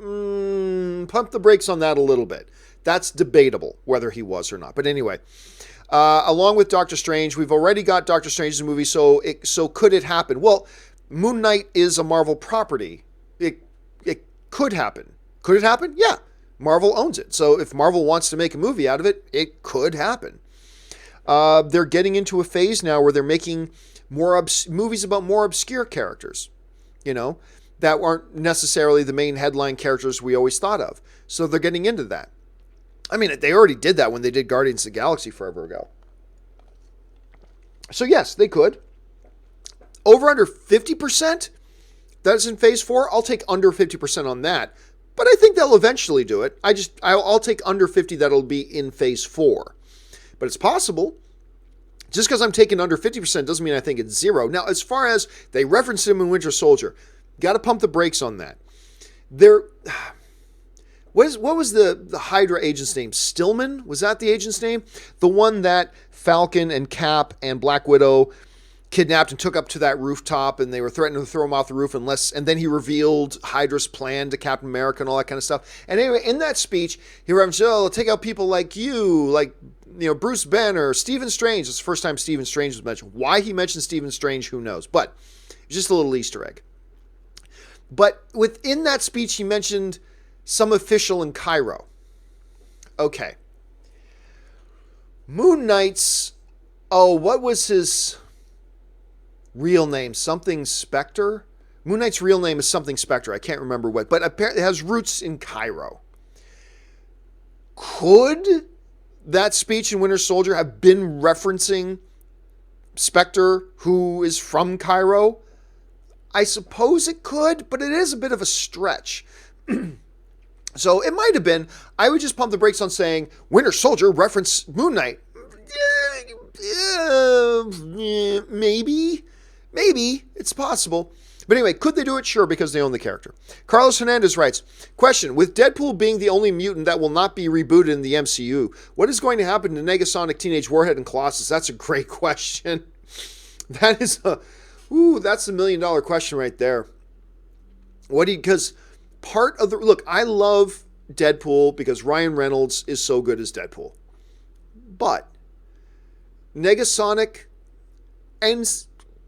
Pump the brakes on that a little bit. That's debatable whether he was or not. But anyway, along with Doctor Strange, we've already got Doctor Strange's movie, so could it happen? Well, Moon Knight is a Marvel property. It could happen. Could it happen? Yeah. Marvel owns it. So if Marvel wants to make a movie out of it, it could happen. They're getting into a phase now where they're making movies about more obscure characters, that aren't necessarily the main headline characters we always thought of. So they're getting into that. I mean, they already did that when they did Guardians of the Galaxy forever ago. So yes, they could. Over under 50%? That's in phase 4. I'll take under 50% on that. But I think they'll eventually do it. I'll take under 50 that'll be in phase 4. But it's possible. Just because I'm taking under 50% doesn't mean I think it's 0. Now, as far as they referenced him in Winter Soldier, got to pump the brakes on that. What was the Hydra agent's name? Stillman? Was that the agent's name? The one that Falcon and Cap and Black Widow kidnapped and took up to that rooftop, and they were threatening to throw him off the roof and then he revealed Hydra's plan to Captain America and all that kind of stuff. And anyway, in that speech, he referenced, take out people like you, like, Bruce Banner, Stephen Strange. It's the first time Stephen Strange was mentioned. Why he mentioned Stephen Strange, who knows? But it's just a little Easter egg. But within that speech, he mentioned some official in Cairo. Okay. Moon Knight's, what was his real name? Something Spectre? Moon Knight's real name is something Spectre. I can't remember what, but apparently it has roots in Cairo. Could that speech in Winter Soldier have been referencing Spectre, who is from Cairo? I suppose it could, but it is a bit of a stretch. So it might have been. I would just pump the brakes on saying Winter Soldier reference Moon Knight. Maybe. It's possible. But anyway, could they do it? Sure, because they own the character. Carlos Hernandez writes, question, with Deadpool being the only mutant that will not be rebooted in the MCU, what is going to happen to Negasonic, Teenage Warhead, and Colossus? That's a great question. That's the $1 million question right there. Because part of look, I love Deadpool because Ryan Reynolds is so good as Deadpool. But Negasonic and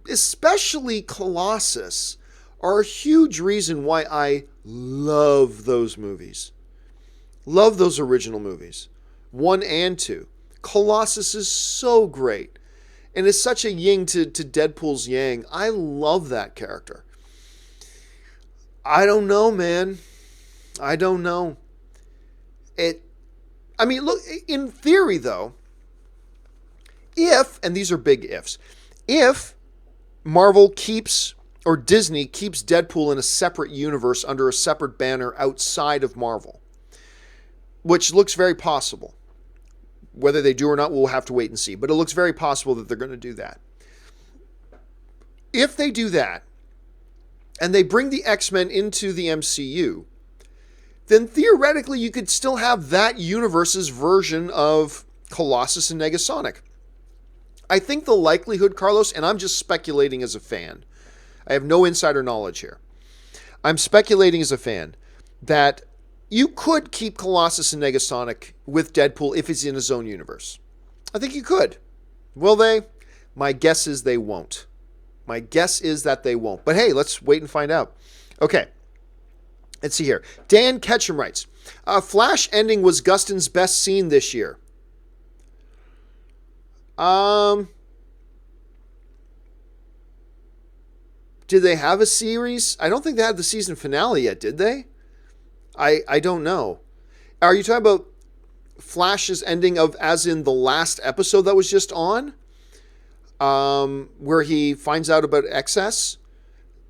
especially Colossus are a huge reason why I love those movies. Love those original movies. 1 and 2. Colossus is so great. And it's such a yin to Deadpool's yang. I love that character. I don't know, man. I don't know. Look, in theory, though, and these are big ifs, if Marvel keeps, or Disney keeps Deadpool in a separate universe under a separate banner outside of Marvel, which looks very possible. Whether they do or not, we'll have to wait and see. But it looks very possible that they're going to do that. If they do that, and they bring the X-Men into the MCU, then theoretically you could still have that universe's version of Colossus and Negasonic. I think the likelihood, Carlos, and I'm just speculating as a fan, I have no insider knowledge here. I'm speculating as a fan that you could keep Colossus and Negasonic with Deadpool if he's in his own universe. I think you could. Will they? My guess is they won't. My guess is that they won't. But hey, let's wait and find out. Okay. Let's see here. Dan Ketchum writes, Flash ending was Gustin's best scene this year. Did they have a series? I don't think they had the season finale yet, did they? I don't know. Are you talking about Flash's ending of, as in the last episode that was just on? Where he finds out about excess?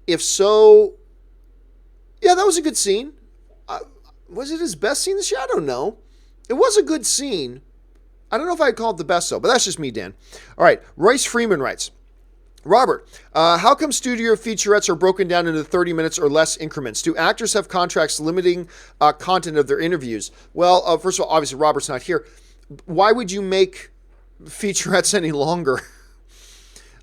If so, yeah, that was a good scene. Was it his best scene this year? I don't know. It was a good scene. I don't know if I'd call it the best, though, but that's just me, Dan. All right, Royce Freeman writes, Robert, how come studio featurettes are broken down into 30 minutes or less increments? Do actors have contracts limiting content of their interviews? Well, first of all, obviously Robert's not here. Why would you make featurettes any longer?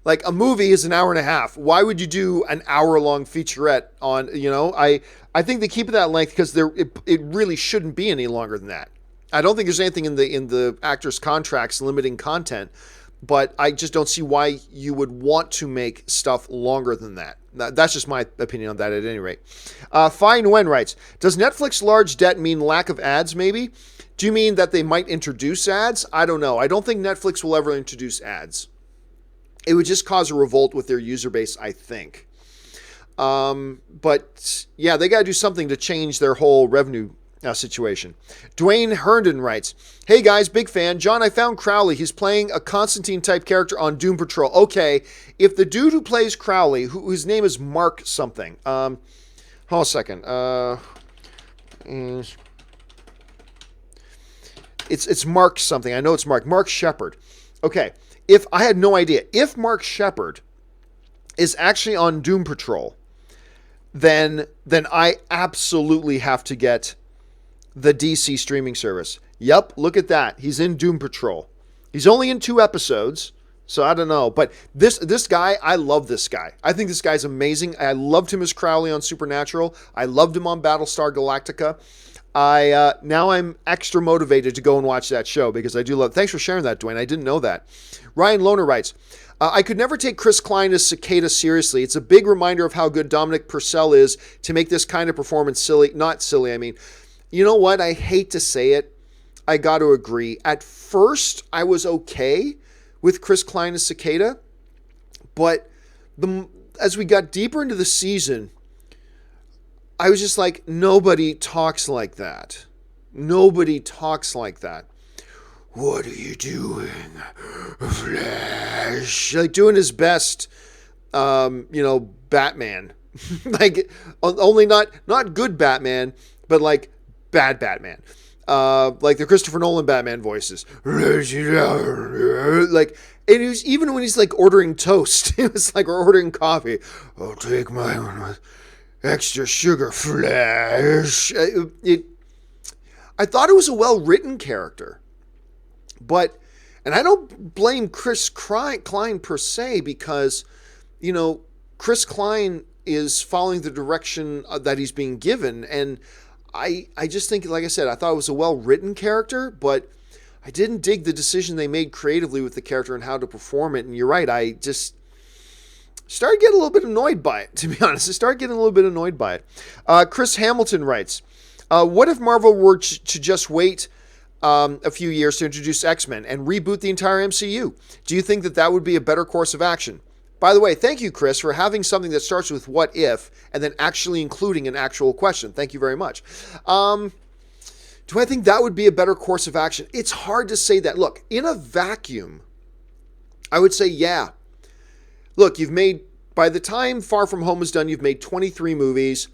Like, a movie is an hour and a half. Why would you do an hour-long featurette on, I think they keep it that length because it really shouldn't be any longer than that. I don't think there's anything in the actors' contracts limiting content, but I just don't see why you would want to make stuff longer than that. That's just my opinion on that at any rate. Fine Wen writes, does Netflix large debt mean lack of ads maybe? Do you mean that they might introduce ads? I don't know. I don't think Netflix will ever introduce ads. It would just cause a revolt with their user base, I think. But yeah, they got to do something to change their whole revenue situation. Dwayne Herndon writes, hey guys, big fan. John, I found Crowley. He's playing a Constantine type character on Doom Patrol. Okay, if the dude who plays Crowley, whose name is Mark something, hold on a second. It's Mark something. I know it's Mark Shepard. Okay, if I had no idea, if Mark Shepard is actually on Doom Patrol, then I absolutely have to get the DC streaming service. Yep, look at that. He's in Doom Patrol. He's only in 2 episodes, so I don't know. But this guy, I love this guy. I think this guy's amazing. I loved him as Crowley on Supernatural. I loved him on Battlestar Galactica. Now I'm extra motivated to go and watch that show because I do love. Thanks for sharing that, Dwayne. I didn't know that. Ryan Lohner writes, I could never take Chris Klein as Cicada seriously. It's a big reminder of how good Dominic Purcell is to make this kind of performance silly. Not silly, I mean. You know what? I hate to say it. I got to agree. At first, I was okay with Chris Klein as Cicada. But as we got deeper into the season, I was just like, nobody talks like that. Nobody talks like that. What are you doing, Flash? Like doing his best, Batman. Like, only not good Batman, but like bad Batman. Like the Christopher Nolan Batman voices. Like, and it was, even when he's like ordering toast, it was like we're ordering coffee. I'll take my one with extra sugar, Flash. I thought it was a well-written character. But, and I don't blame Chris Klein per se because, Chris Klein is following the direction that he's being given. And I just think, like I said, I thought it was a well-written character, but I didn't dig the decision they made creatively with the character and how to perform it. And you're right, I just started getting a little bit annoyed by it, to be honest. I started getting a little bit annoyed by it. Chris Hamilton writes, what if Marvel were to just wait a few years to introduce X-Men and reboot the entire MCU? Do you think that would be a better course of action? By the way, thank you, Chris, for having something that starts with what if and then actually including an actual question. Thank you very much. Do I think that would be a better course of action? It's hard to say that. Look, in a vacuum, I would say, yeah. Look, by the time Far From Home is done, you've made 23 movies.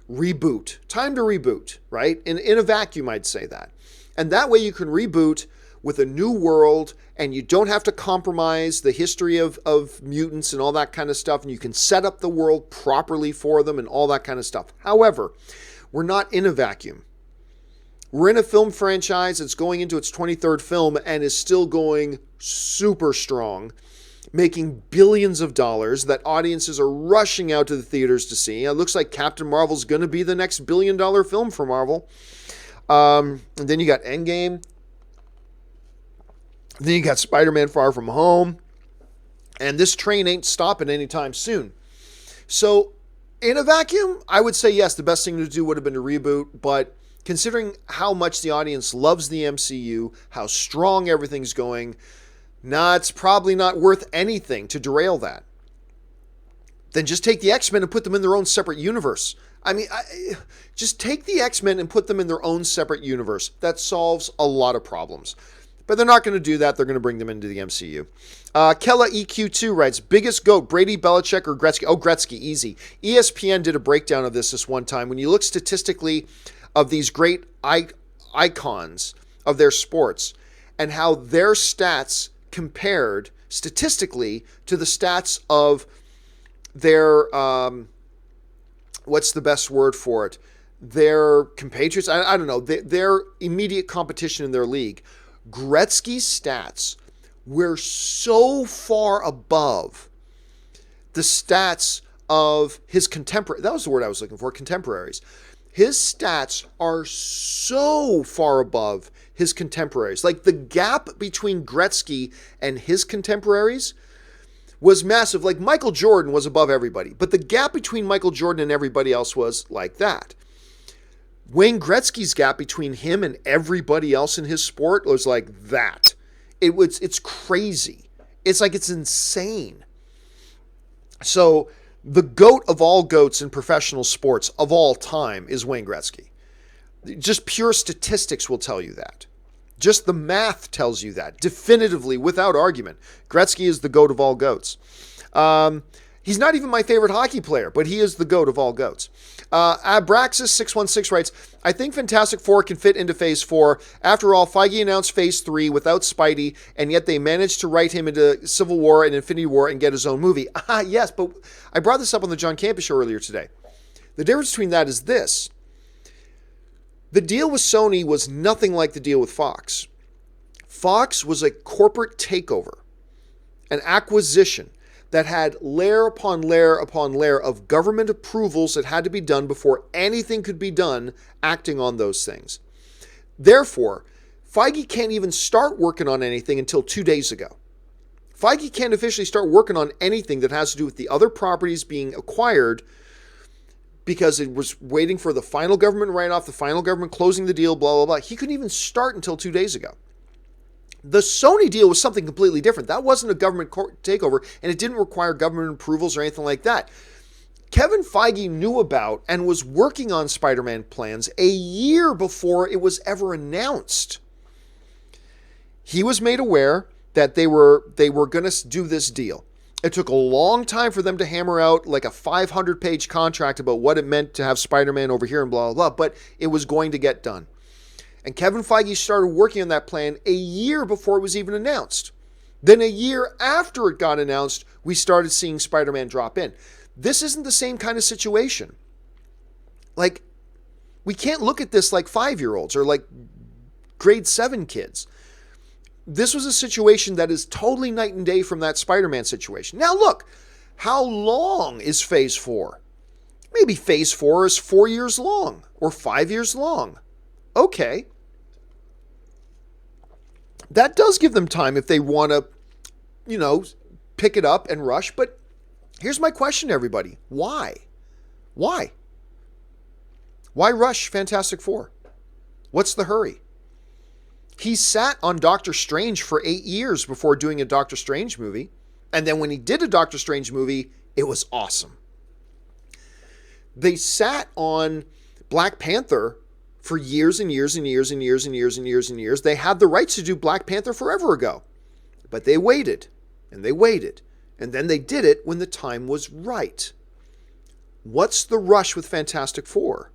Reboot. Time to reboot, right? In a vacuum, I'd say that. And that way you can reboot with a new world and you don't have to compromise the history of mutants and all that kind of stuff. And you can set up the world properly for them and all that kind of stuff. However, we're not in a vacuum. We're in a film franchise that's going into its 23rd film and is still going super strong, making billions of dollars that audiences are rushing out to the theaters to see. It looks like Captain Marvel's going to be the next billion-dollar film for Marvel. And then you got Endgame. Then you got Spider-Man Far From Home. And this train ain't stopping anytime soon. So, in a vacuum, I would say yes, the best thing to do would have been to reboot. But considering how much the audience loves the MCU, how strong everything's going, it's probably not worth anything to derail that. Then just take the X-Men and put them in their own separate universe. I mean, just take the X-Men and put them in their own separate universe. That solves a lot of problems. But they're not going to do that. They're going to bring them into the MCU. Kella EQ2 writes, biggest GOAT, Brady, Belichick, or Gretzky? Oh, Gretzky, easy. ESPN did a breakdown of this one time. When you look statistically of these great icons of their sports and how their stats compared statistically to the stats of their, what's the best word for it? Their compatriots? I don't know. Their immediate competition in their league. Gretzky's stats were so far above the stats of his contemporaries. That was the word I was looking for, contemporaries. His stats are so far above his contemporaries. Like, the gap between Gretzky and his contemporaries was massive. Like, Michael Jordan was above everybody, but the gap between Michael Jordan and everybody else was like that. Wayne Gretzky's gap between him and everybody else in his sport was like that. It's crazy. It's like, it's insane. So the GOAT of all GOATs in professional sports of all time is Wayne Gretzky. Just pure statistics will tell you that. Just the math tells you that definitively, without argument. Gretzky is the GOAT of all GOATs. He's not even my favorite hockey player, but he is the GOAT of all GOATs. Abraxas616 writes, I think Fantastic Four can fit into Phase 4. After all, Feige announced Phase 3 without Spidey, and yet they managed to write him into Civil War and Infinity War and get his own movie. Yes, but I brought this up on the John Campea Show earlier today. The difference between that is this. The deal with Sony was nothing like the deal with Fox. Fox was a corporate takeover, an acquisition that had layer upon layer upon layer of government approvals that had to be done before anything could be done acting on those things. Therefore, Feige can't even start working on anything until 2 days ago. Feige can't officially start working on anything that has to do with the other properties being acquired because it was waiting for the final government write-off, the final government closing the deal, blah, blah, blah. He couldn't even start until 2 days ago. The Sony deal was something completely different. That wasn't a government takeover, and it didn't require government approvals or anything like that. Kevin Feige knew about and was working on Spider-Man plans a year before it was ever announced. He was made aware that they were going to do this deal. It took a long time for them to hammer out like a 500-page contract about what it meant to have Spider-Man over here and blah, blah, blah, but it was going to get done. And Kevin Feige started working on that plan a year before it was even announced. Then a year after it got announced, we started seeing Spider-Man drop in. This isn't the same kind of situation. Like, we can't look at this like 5-year-olds or like grade 7 kids. This was a situation that is totally night and day from that Spider-Man situation. Now look, how long is Phase 4? Maybe Phase 4 is 4 years long or 5 years long. Okay. That does give them time if they want to, pick it up and rush. But here's my question to everybody. Why? Why? Why rush Fantastic Four? What's the hurry? He sat on Doctor Strange for 8 years before doing a Doctor Strange movie. And then when he did a Doctor Strange movie, it was awesome. They sat on Black Panther for years and years and years and years and years and years and years. They had the rights to do Black Panther forever ago. But they waited, and they waited. And then they did it when the time was right. What's the rush with Fantastic Four?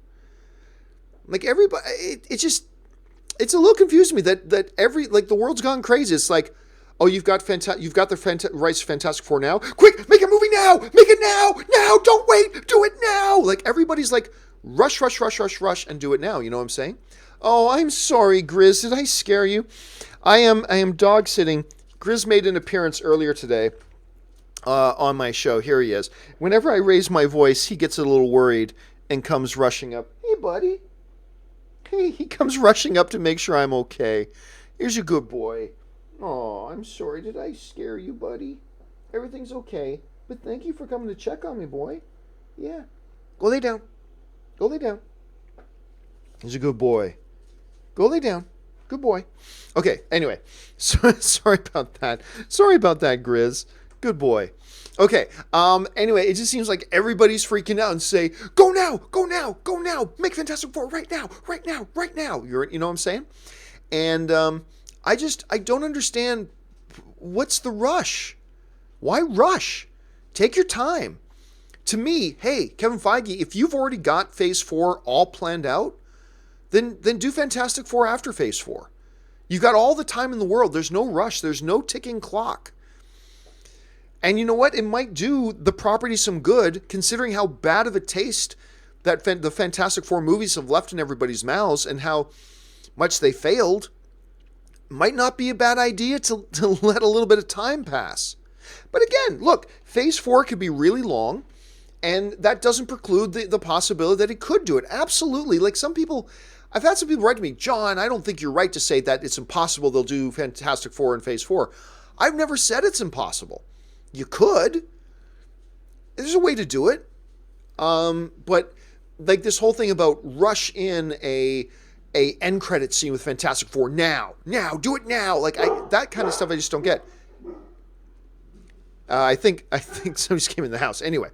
Like, everybody, it's a little confusing to me that the world's gone crazy. It's like, oh, you've got the rights to Fantastic Four now? Quick, make a movie now! Make it now, don't wait, do it now! Like, everybody's like, rush, and do it now. You know what I'm saying? Oh, I'm sorry, Grizz. Did I scare you? I am dog sitting. Grizz made an appearance earlier today on my show. Here he is. Whenever I raise my voice, he gets a little worried and comes rushing up. Hey, buddy. Hey, he comes rushing up to make sure I'm okay. Here's a good boy. Oh, I'm sorry. Did I scare you, buddy? Everything's okay. But thank you for coming to check on me, boy. Yeah. Go lay down. Go lay down. He's a good boy. Go lay down. Good boy. Okay, anyway. Sorry about that. Sorry about that, Grizz. Good boy. Okay, anyway, it just seems like everybody's freaking out and say, go now, go now, go now. Make Fantastic Four right now, right now, right now. You know what I'm saying? And I don't understand what's the rush. Why rush? Take your time. To me, hey, Kevin Feige, if you've already got Phase 4 all planned out, then do Fantastic Four after Phase 4. You've got all the time in the world. There's no rush. There's no ticking clock. And you know what? It might do the property some good, considering how bad of a taste that the Fantastic Four movies have left in everybody's mouths and how much they failed. Might not be a bad idea to let a little bit of time pass. But again, look, Phase 4 could be really long. And that doesn't preclude the possibility that it could do it. Absolutely. Like, some people, I've had some people write to me, John, I don't think you're right to say that it's impossible they'll do Fantastic Four in Phase 4. I've never said it's impossible. You could. There's a way to do it. But like this whole thing about rush in a end credit scene with Fantastic Four now, do it now. Like that kind of stuff I just don't get. I think somebody just came in the house. Anyway,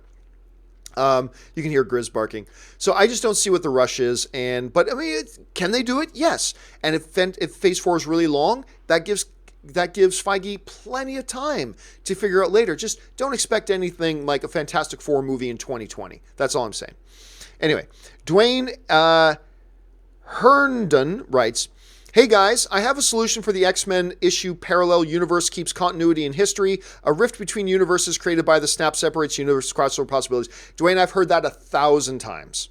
you can hear Grizz barking. So I just don't see what the rush is. But I mean, can they do it? Yes. And if Phase 4 is really long, that gives Feige plenty of time to figure out later. Just don't expect anything like a Fantastic Four movie in 2020. That's all I'm saying. Anyway, Dwayne Herndon writes, hey guys, I have a solution for the X-Men issue parallel universe keeps continuity in history. A rift between universes created by the snap separates universe crossover possibilities. Dwayne, I've heard that 1,000 times.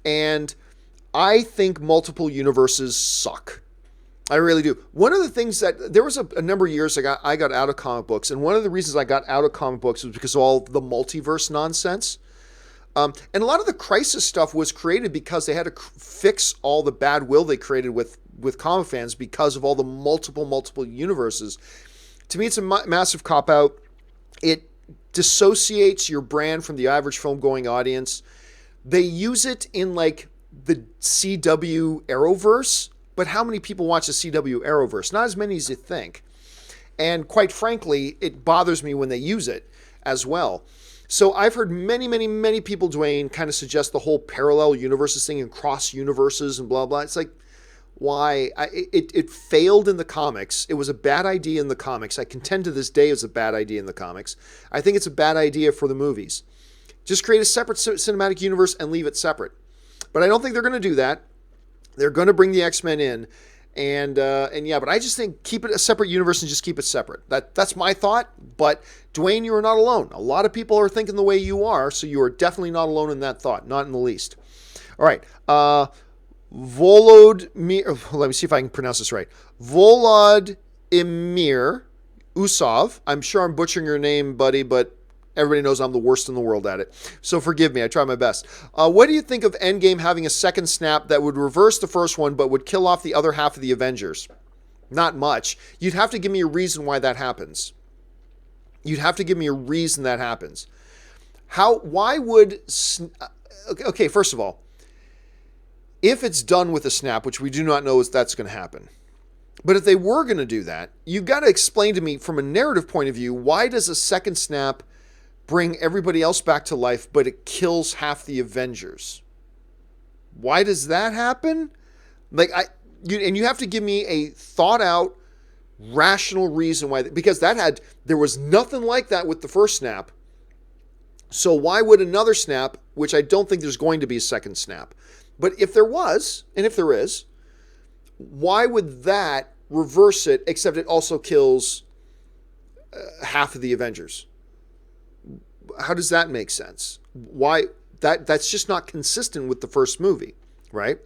And I think multiple universes suck. I really do. One of the things that there was a number of years I got out of comic books, and one of the reasons I got out of comic books was because of all the multiverse nonsense. And a lot of the Crisis stuff was created because they had to fix all the bad will they created with comic fans because of all the multiple universes. To me, it's a massive cop-out. It dissociates your brand from the average film-going audience. They use it in like the CW Arrowverse, but how many people watch the CW Arrowverse? Not as many as you think. And quite frankly, it bothers me when they use it as well. So I've heard many people, Dwayne, kind of suggest the whole parallel universes thing and cross universes and blah, blah. It's like, why? It failed in the comics. It was a bad idea in the comics. I contend to this day it was a bad idea in the comics. I think it's a bad idea for the movies. Just create a separate cinematic universe and leave it separate. But I don't think they're going to do that. They're going to bring the X-Men in. And yeah, but I just think keep it a separate universe and just keep it separate. That's my thought. But Dwayne, you are not alone. A lot of people are thinking the way you are, so you are definitely not alone in that thought. Not in the least. All right. Volodymyr, let me see if I can pronounce this right. Volodymyr Usov. I'm sure I'm butchering your name, buddy, but everybody knows I'm the worst in the world at it. So forgive me. I try my best. What do you think of Endgame having a second snap that would reverse the first one but would kill off the other half of the Avengers? Not much. You'd have to give me a reason why that happens. You'd have to give me a reason that happens. Why would... Okay, first of all, if it's done with a snap, which we do not know is that's going to happen, but if they were going to do that, you've got to explain to me from a narrative point of view, why does a second snap bring everybody else back to life, but it kills half the Avengers? Why does that happen? And you have to give me a thought out, rational reason why, because there was nothing like that with the first snap. So why would another snap, which I don't think there's going to be a second snap, but if there was, and if there is, why would that reverse it, except it also kills half of the Avengers? How does that make sense? Why? That's just not consistent with the first movie, right?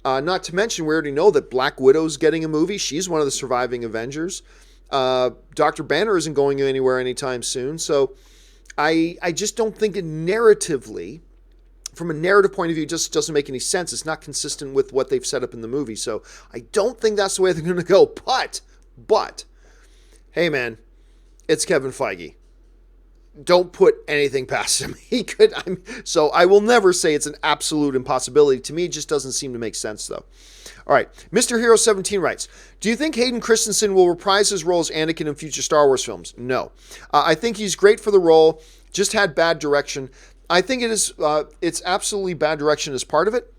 Not to mention, we already know that Black Widow's getting a movie. She's one of the surviving Avengers. Dr. Banner isn't going anywhere anytime soon. So I just don't think it narratively, from a narrative point of view, it just doesn't make any sense. It's not consistent with what they've set up in the movie. So I don't think that's the way they're going to go. But, hey man, it's Kevin Feige. Don't put anything past him. So I will never say it's an absolute impossibility. To me, it just doesn't seem to make sense, though. All right. Mr. Hero 17 writes, do you think Hayden Christensen will reprise his role as Anakin in future Star Wars films? No. I think he's great for the role, just had bad direction. I think it's absolutely bad direction as part of it.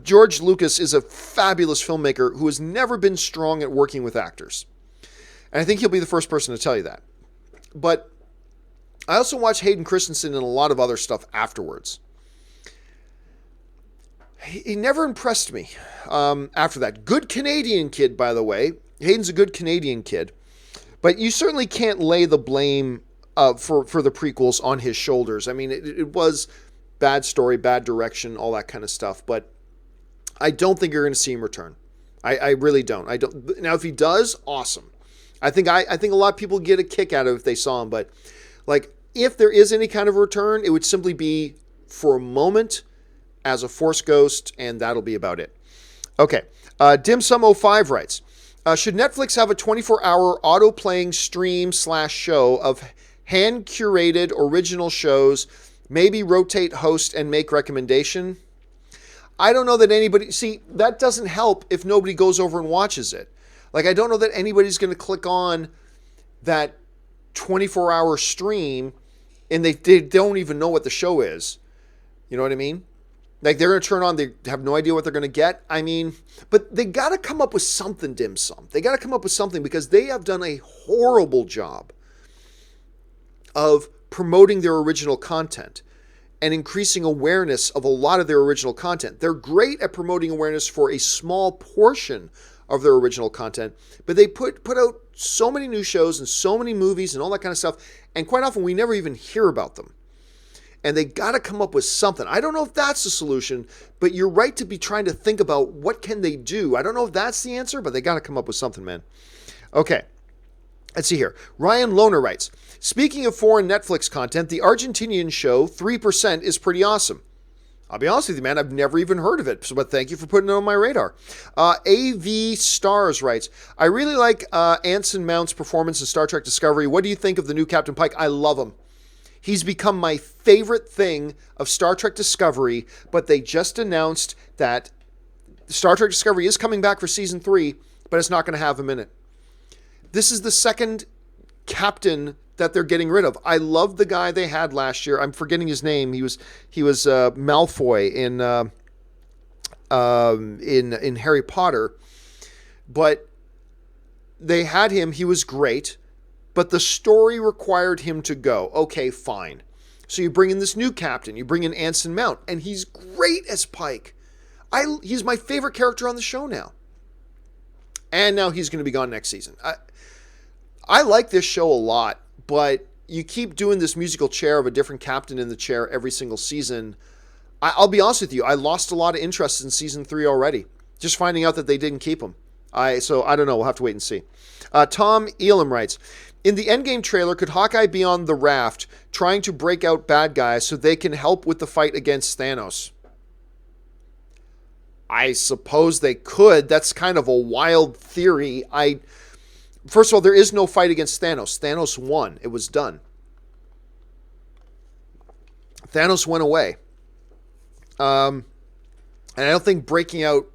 George Lucas is a fabulous filmmaker who has never been strong at working with actors. And I think he'll be the first person to tell you that. But I also watched Hayden Christensen in a lot of other stuff afterwards. He never impressed me after that. Good Canadian kid, by the way. Hayden's a good Canadian kid. But you certainly can't lay the blame for the prequels on his shoulders. I mean, it was bad story, bad direction, all that kind of stuff. But I don't think you're going to see him return. I really don't. I don't. Now, if he does, awesome. I think a lot of people get a kick out of it if they saw him. But like, if there is any kind of return, it would simply be for a moment as a Force ghost, and that'll be about it. Okay. Dimsum05 writes, should Netflix have a 24-hour auto-playing stream/show of hand-curated original shows, maybe rotate host and make recommendation? I don't know that anybody... See, that doesn't help if nobody goes over and watches it. Like, I don't know that anybody's going to click on that 24-hour stream and they don't even know what the show is. You know what I mean? Like, they're going to turn on, they have no idea what they're going to get. I mean, but they got to come up with something, Dim Sum. They got to come up with something because they have done a horrible job of promoting their original content and increasing awareness of a lot of their original content. They're great at promoting awareness for a small portion of their original content, but they put out so many new shows and so many movies and all that kind of stuff, and quite often we never even hear about them. And they got to come up with something. I don't know if that's the solution, but you're right to be trying to think about what can they do. I don't know if that's the answer, but they got to come up with something, man. Okay. Let's see here. Ryan Lohner writes, speaking of foreign Netflix content, the Argentinian show 3% is pretty awesome. I'll be honest with you, man, I've never even heard of it, but thank you for putting it on my radar. AV Stars writes, I really like Anson Mount's performance in Star Trek Discovery. What do you think of the new Captain Pike? I love him. He's become my favorite thing of Star Trek Discovery, but they just announced that Star Trek Discovery is coming back for season 3, but it's not going to have him in it. This is the second captain that they're getting rid of. I love the guy they had last year. I'm forgetting his name. He was Malfoy in Harry Potter, but they had him. He was great. But the story required him to go. Okay, fine. So you bring in this new captain. You bring in Anson Mount. And he's great as Pike. He's my favorite character on the show now. And now he's going to be gone next season. I like this show a lot. But you keep doing this musical chair of a different captain in the chair every single season. I'll be honest with you. I lost a lot of interest in season 3 already. Just finding out that they didn't keep him. So I don't know. We'll have to wait and see. Tom Elam writes, in the Endgame trailer, could Hawkeye be on the raft trying to break out bad guys so they can help with the fight against Thanos? I suppose they could. That's kind of a wild theory. First of all, there is no fight against Thanos. Thanos won. It was done. Thanos went away. And I don't think breaking out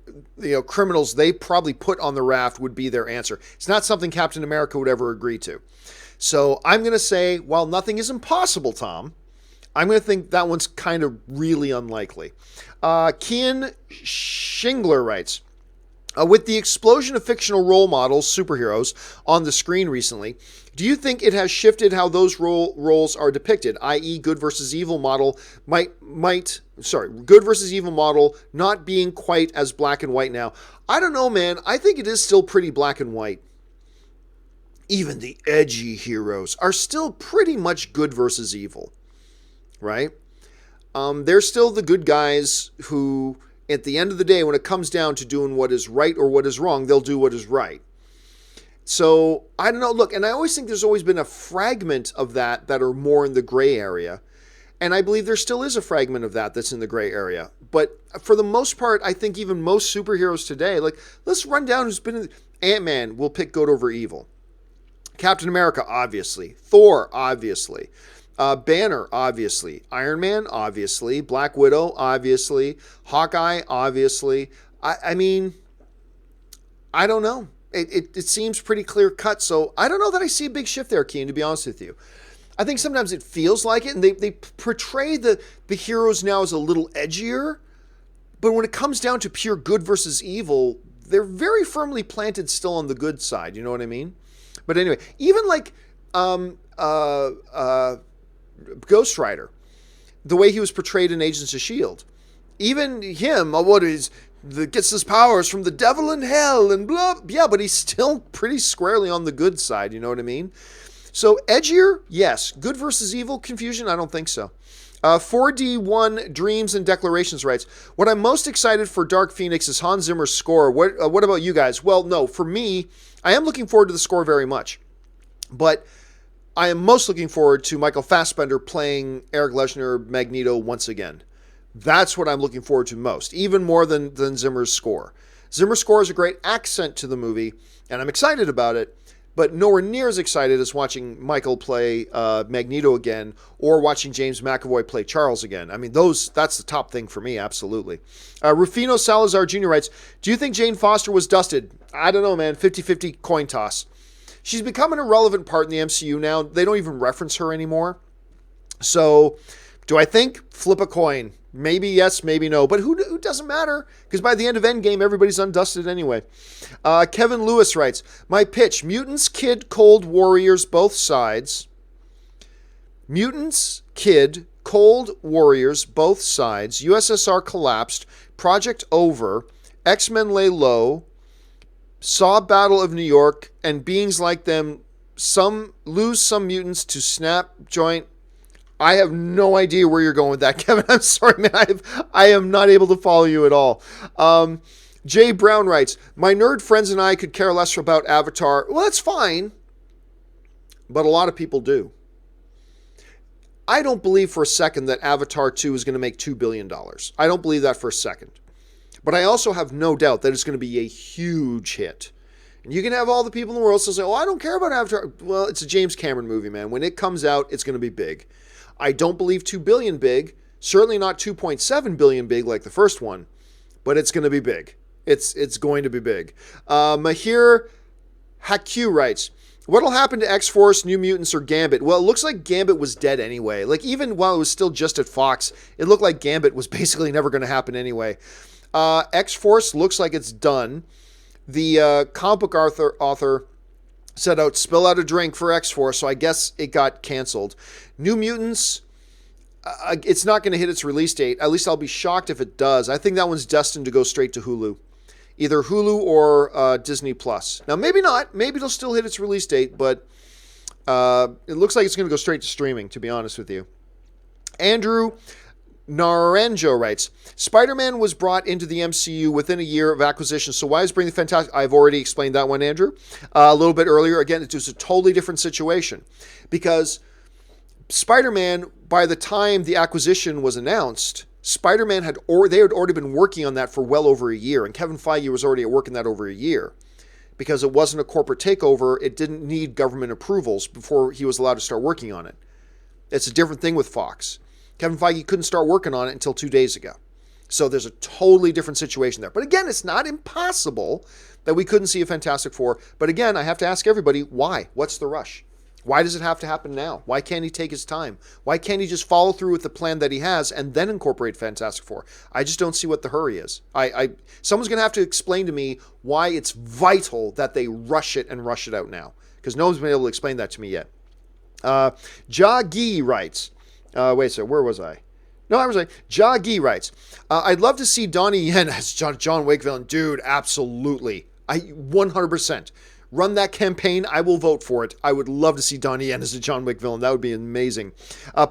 criminals they probably put on the raft would be their answer. It's not something Captain America would ever agree to. So I'm going to say, while nothing is impossible, Tom, I'm going to think that one's kind of really unlikely. Kian Shingler writes, with the explosion of fictional role models, superheroes, on the screen recently, do you think it has shifted how those roles are depicted, i.e. good versus evil model good versus evil model not being quite as black and white now? I don't know, man. I think it is still pretty black and white. Even the edgy heroes are still pretty much good versus evil, right? They're still the good guys who, at the end of the day, when it comes down to doing what is right or what is wrong, they'll do what is right. So, I don't know. Look, and I always think there's always been a fragment of that are more in the gray area. And I believe there still is a fragment of that that's in the gray area. But for the most part, I think even most superheroes today, like, let's run down who's been in... Ant-Man will pick good over evil. Captain America, obviously. Thor, obviously. Banner, obviously. Iron Man, obviously. Black Widow, obviously. Hawkeye, obviously. I mean, I don't know. It seems pretty clear cut, so I don't know that I see a big shift there, Keen, to be honest with you. I think sometimes it feels like it, and they portray the heroes now as a little edgier, but when it comes down to pure good versus evil, they're very firmly planted still on the good side, you know what I mean? But anyway, even like Ghost Rider, the way he was portrayed in Agents of S.H.I.E.L.D., even him, gets his powers from the devil in hell and blah. Yeah, but he's still pretty squarely on the good side. You know what I mean? So edgier, yes. Good versus evil confusion, I don't think so. 4D1 Dreams and Declarations writes, what I'm most excited for Dark Phoenix is Hans Zimmer's score. What about you guys? Well, no, for me, I am looking forward to the score very much. But I am most looking forward to Michael Fassbender playing Eric Lesnar Magneto once again. That's what I'm looking forward to most, even more than Zimmer's score. Zimmer's score is a great accent to the movie, and I'm excited about it, but nowhere near as excited as watching Michael play Magneto again or watching James McAvoy play Charles again. I mean, that's the top thing for me, absolutely. Rufino Salazar Jr. writes, do you think Jane Foster was dusted? I don't know, man. 50-50 coin toss. She's become an irrelevant part in the MCU now. They don't even reference her anymore. So, do I think? Flip a coin. Maybe yes, maybe no. But who doesn't matter? Because by the end of Endgame, everybody's undusted anyway. Kevin Lewis writes, my pitch, Mutants, Kid, Cold Warriors, both sides. Mutants, Kid, Cold Warriors, both sides. USSR collapsed. Project over. X-Men lay low. Saw Battle of New York. And beings like them, some lose some mutants to snap joint. I have no idea where you're going with that, Kevin. I'm sorry, man. I am not able to follow you at all. Jay Brown writes, my nerd friends and I could care less about Avatar. Well, that's fine. But a lot of people do. I don't believe for a second that Avatar 2 is going to make $2 billion. I don't believe that for a second. But I also have no doubt that it's going to be a huge hit. And you can have all the people in the world still say, oh, I don't care about Avatar. Well, it's a James Cameron movie, man. When it comes out, it's going to be big. I don't believe 2 billion big, certainly not 2.7 billion big like the first one, but it's going to be big. It's going to be big. Mahir Haku writes, what'll happen to X-Force, New Mutants, or Gambit? Well, it looks like Gambit was dead anyway. Like, even while it was still just at Fox, it looked like Gambit was basically never going to happen anyway. X-Force looks like it's done. The comic book author said out, spill out a drink for X-Force, so I guess it got canceled. New Mutants, it's not going to hit its release date. At least I'll be shocked if it does. I think that one's destined to go straight to Hulu. Either Hulu or Disney+. Now, maybe not. Maybe it'll still hit its release date, but it looks like it's going to go straight to streaming, to be honest with you. Andrew Naranjo writes, Spider-Man was brought into the MCU within a year of acquisition, so why is Bring the Fantastic... I've already explained that one, Andrew, a little bit earlier. Again, it's just a totally different situation, because Spider-Man, by the time the acquisition was announced, Spider-Man had already been working on that for well over a year, and Kevin Feige was already working that over a year, because it wasn't a corporate takeover. It didn't need government approvals before he was allowed to start working on it. It's a different thing with Fox. Kevin Feige couldn't start working on it until 2 days ago. So there's a totally different situation there. But again, it's not impossible that we couldn't see a Fantastic Four. But again, I have to ask everybody, why? What's the rush? Why does it have to happen now? Why can't he take his time? Why can't he just follow through with the plan that he has and then incorporate Fantastic Four? I just don't see what the hurry is. Someone's going to have to explain to me why it's vital that they rush it and rush it out now, because no one's been able to explain that to me yet. Jagi writes, wait a second, where was I? No, I was like, Jagi writes, I'd love to see Donnie Yen as John Wick villain. Dude, absolutely. 100%. Run that campaign. I will vote for it. I would love to see Donnie Yen as a John Wick villain. That would be amazing.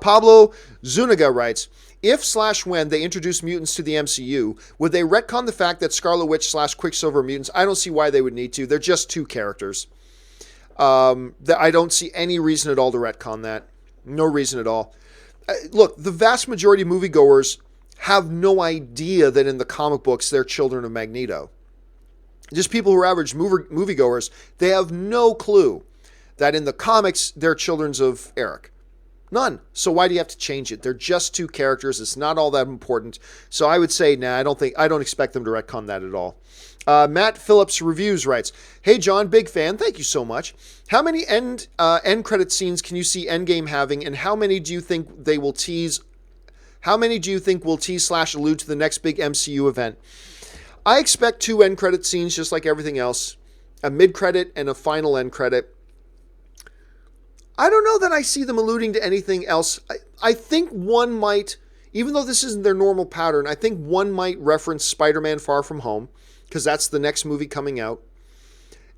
Pablo Zuniga writes, if/when they introduce mutants to the MCU, would they retcon the fact that Scarlet Witch/Quicksilver are mutants? I don't see why they would need to. They're just two characters. I don't see any reason at all to retcon that. No reason at all. Look, the vast majority of moviegoers have no idea that in the comic books they're children of Magneto. Just people who are average moviegoers, they have no clue that in the comics they're children of Eric. None. So why do you have to change it? They're just two characters. It's not all that important. So I would say, nah, I don't expect them to retcon that at all. Matt Phillips Reviews writes, hey John, big fan. Thank you so much. How many end credit scenes can you see Endgame having, and how many do you think they will tease? How many do you think will tease/allude to the next big MCU event? I expect 2 end credit scenes, just like everything else, a mid credit and a final end credit. I don't know that I see them alluding to anything else. I think one might, even though this isn't their normal pattern, I think one might reference Spider-Man Far From Home, because that's the next movie coming out.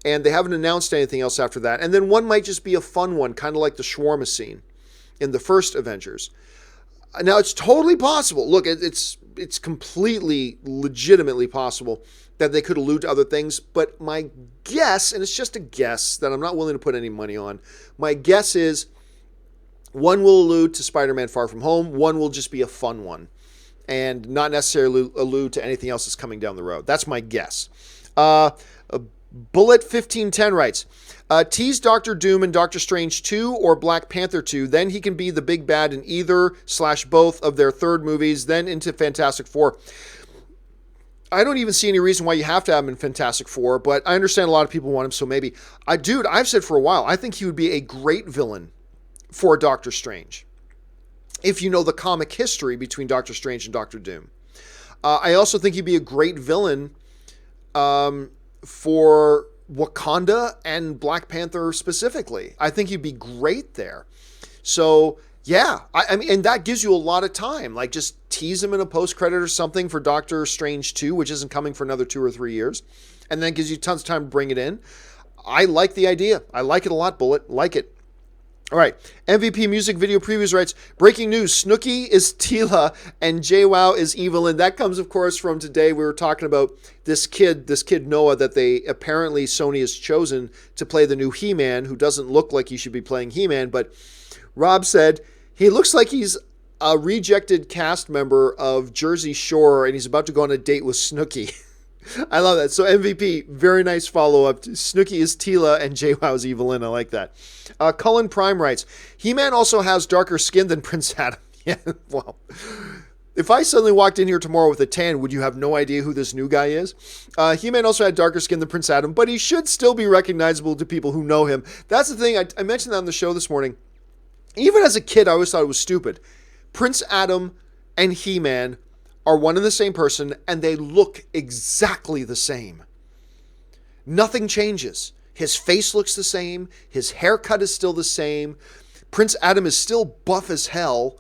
And they haven't announced anything else after that. And then one might just be a fun one, kind of like the shawarma scene in the first Avengers. Now, it's totally possible. Look, it's completely, legitimately possible that they could allude to other things. But my guess, and it's just a guess that I'm not willing to put any money on, my guess is one will allude to Spider-Man Far From Home. One will just be a fun one. and not necessarily allude to anything else that's coming down the road. That's my guess. Bullet 1510 writes, tease Doctor Doom in Doctor Strange 2 or Black Panther 2, then he can be the big bad in either/both of their third movies, then into Fantastic Four. I don't even see any reason why you have to have him in Fantastic Four, but I understand a lot of people want him, so maybe. Dude, I've said for a while, I think he would be a great villain for Doctor Strange, if you know the comic history between Doctor Strange and Doctor Doom. I also think he'd be a great villain for Wakanda and Black Panther specifically. I think he'd be great there. So, yeah, I mean, and that gives you a lot of time. Like, just tease him in a post-credit or something for Doctor Strange 2, which isn't coming for another 2 or 3 years. And then gives you tons of time to bring it in. I like the idea. I like it a lot, Bullet. Like it. All right, MVP Music Video Previews writes, breaking news, Snooki is Tila and JWoww is Evelyn. That comes, of course, from today. We were talking about this kid Noah, that they apparently Sony has chosen to play the new He-Man, who doesn't look like he should be playing He-Man, but Rob said he looks like he's a rejected cast member of Jersey Shore, and he's about to go on a date with Snooki. I love that. So MVP, very nice follow-up. Snooki is Tila and JWoww is Evelyn. I like that. Cullen Prime writes, He-Man also has darker skin than Prince Adam. Yeah, well, if I suddenly walked in here tomorrow with a tan, would you have no idea who this new guy is? He-Man also had darker skin than Prince Adam, but he should still be recognizable to people who know him. That's the thing. I mentioned that on the show this morning. Even as a kid, I always thought it was stupid. Prince Adam and He-Man are one and the same person, and they look exactly the same. Nothing changes. His face looks the same. His haircut is still the same. Prince Adam is still buff as hell.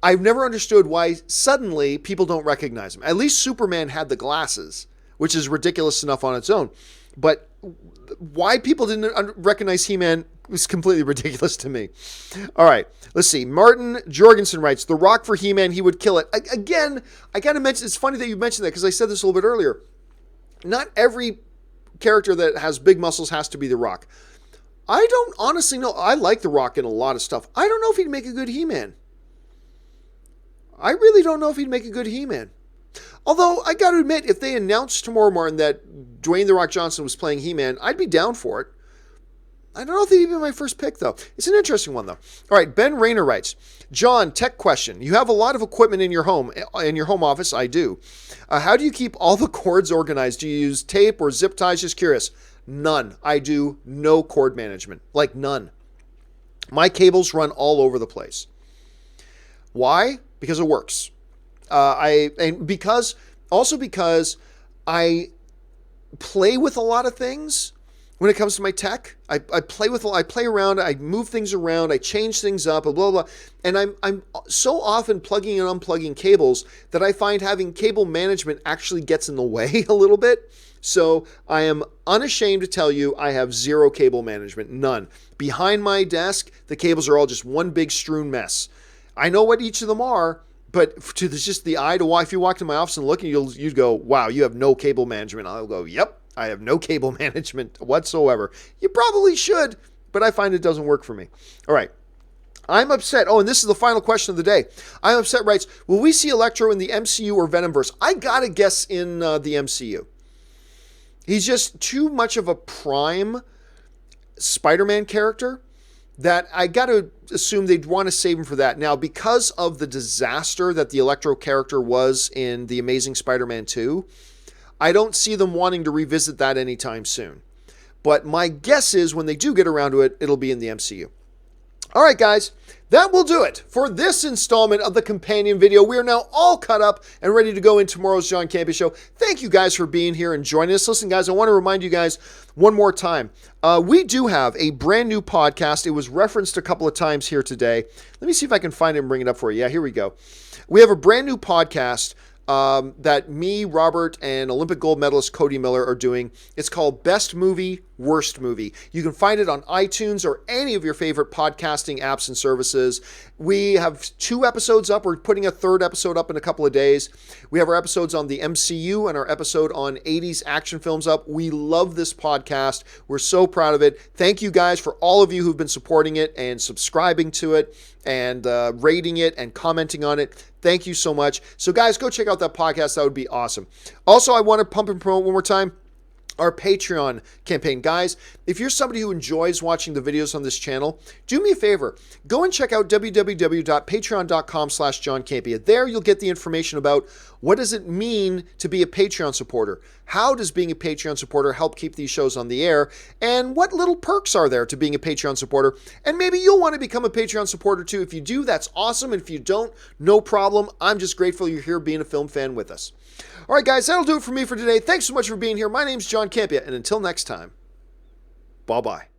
I've never understood why suddenly people don't recognize him. At least Superman had the glasses, which is ridiculous enough on its own. But why people didn't recognize He-Man was completely ridiculous to me. All right, let's see. Martin Jorgensen writes, The Rock for He-Man, he would kill it. Again, I got to mention, it's funny that you mentioned that because I said this a little bit earlier. Not every character that has big muscles has to be The Rock. I don't honestly know. I like The Rock in a lot of stuff. I don't know if he'd make a good He-Man. I really don't know if he'd make a good He-Man. Although, I got to admit, if they announced tomorrow morning that Dwayne The Rock Johnson was playing He-Man, I'd be down for it. I don't know if they'd be my first pick, though. It's an interesting one, though. All right, Ben Rayner writes, John, tech question. You have a lot of equipment in your home office. I do. How do you keep all the cords organized? Do you use tape or zip ties? Just curious. None. I do no cord management. Like, none. My cables run all over the place. Why? Because it works. Because I play with a lot of things. When it comes to my tech, I play around, I move things around, I change things up, blah, blah, blah. And I'm so often plugging and unplugging cables that I find having cable management actually gets in the way a little bit. So I am unashamed to tell you I have zero cable management, none. Behind my desk, the cables are all just one big strewn mess. I know what each of them are, but to just the eye to walk, if you walk to my office and look, you'd go, wow, you have no cable management. I'll go, yep. I have no cable management whatsoever. You probably should, but I find it doesn't work for me. All right. I'm upset. Oh, and this is the final question of the day. I'm upset writes, will we see Electro in the MCU or Venomverse? I got to guess in the MCU. He's just too much of a prime Spider-Man character that I got to assume they'd want to save him for that. Now, because of the disaster that the Electro character was in The Amazing Spider-Man 2, I don't see them wanting to revisit that anytime soon. But my guess is when they do get around to it, it'll be in the MCU. All right, guys, that will do it for this installment of the companion video. We are now all cut up and ready to go in tomorrow's John Campea Show. Thank you guys for being here and joining us. Listen, guys, I want to remind you guys one more time. We do have a brand new podcast. It was referenced a couple of times here today. Let me see if I can find it and bring it up for you. Yeah, here we go. We have a brand new podcast that me, Robert, and Olympic gold medalist Cody Miller are doing. It's called Best Movie, Worst Movie. You can find it on iTunes or any of your favorite podcasting apps and services. We have 2 episodes up. We're putting a 3rd episode up in a couple of days. We have our episodes on the MCU and our episode on 80s action films up. We love this podcast. We're so proud of it. Thank you guys for all of you who've been supporting it and subscribing to it and rating it and commenting on it. Thank you so much. So guys, go check out that podcast. That would be awesome. Also, I want to pump and promote one more time our Patreon campaign. Guys, if you're somebody who enjoys watching the videos on this channel, do me a favor. Go and check out www.patreon.com/John Campea. There you'll get the information about what does it mean to be a Patreon supporter? How does being a Patreon supporter help keep these shows on the air? And what little perks are there to being a Patreon supporter? And maybe you'll want to become a Patreon supporter too. If you do, that's awesome. And if you don't, no problem. I'm just grateful you're here being a film fan with us. All right, guys, that'll do it for me for today. Thanks so much for being here. My name's John Campea, and until next time, bye-bye.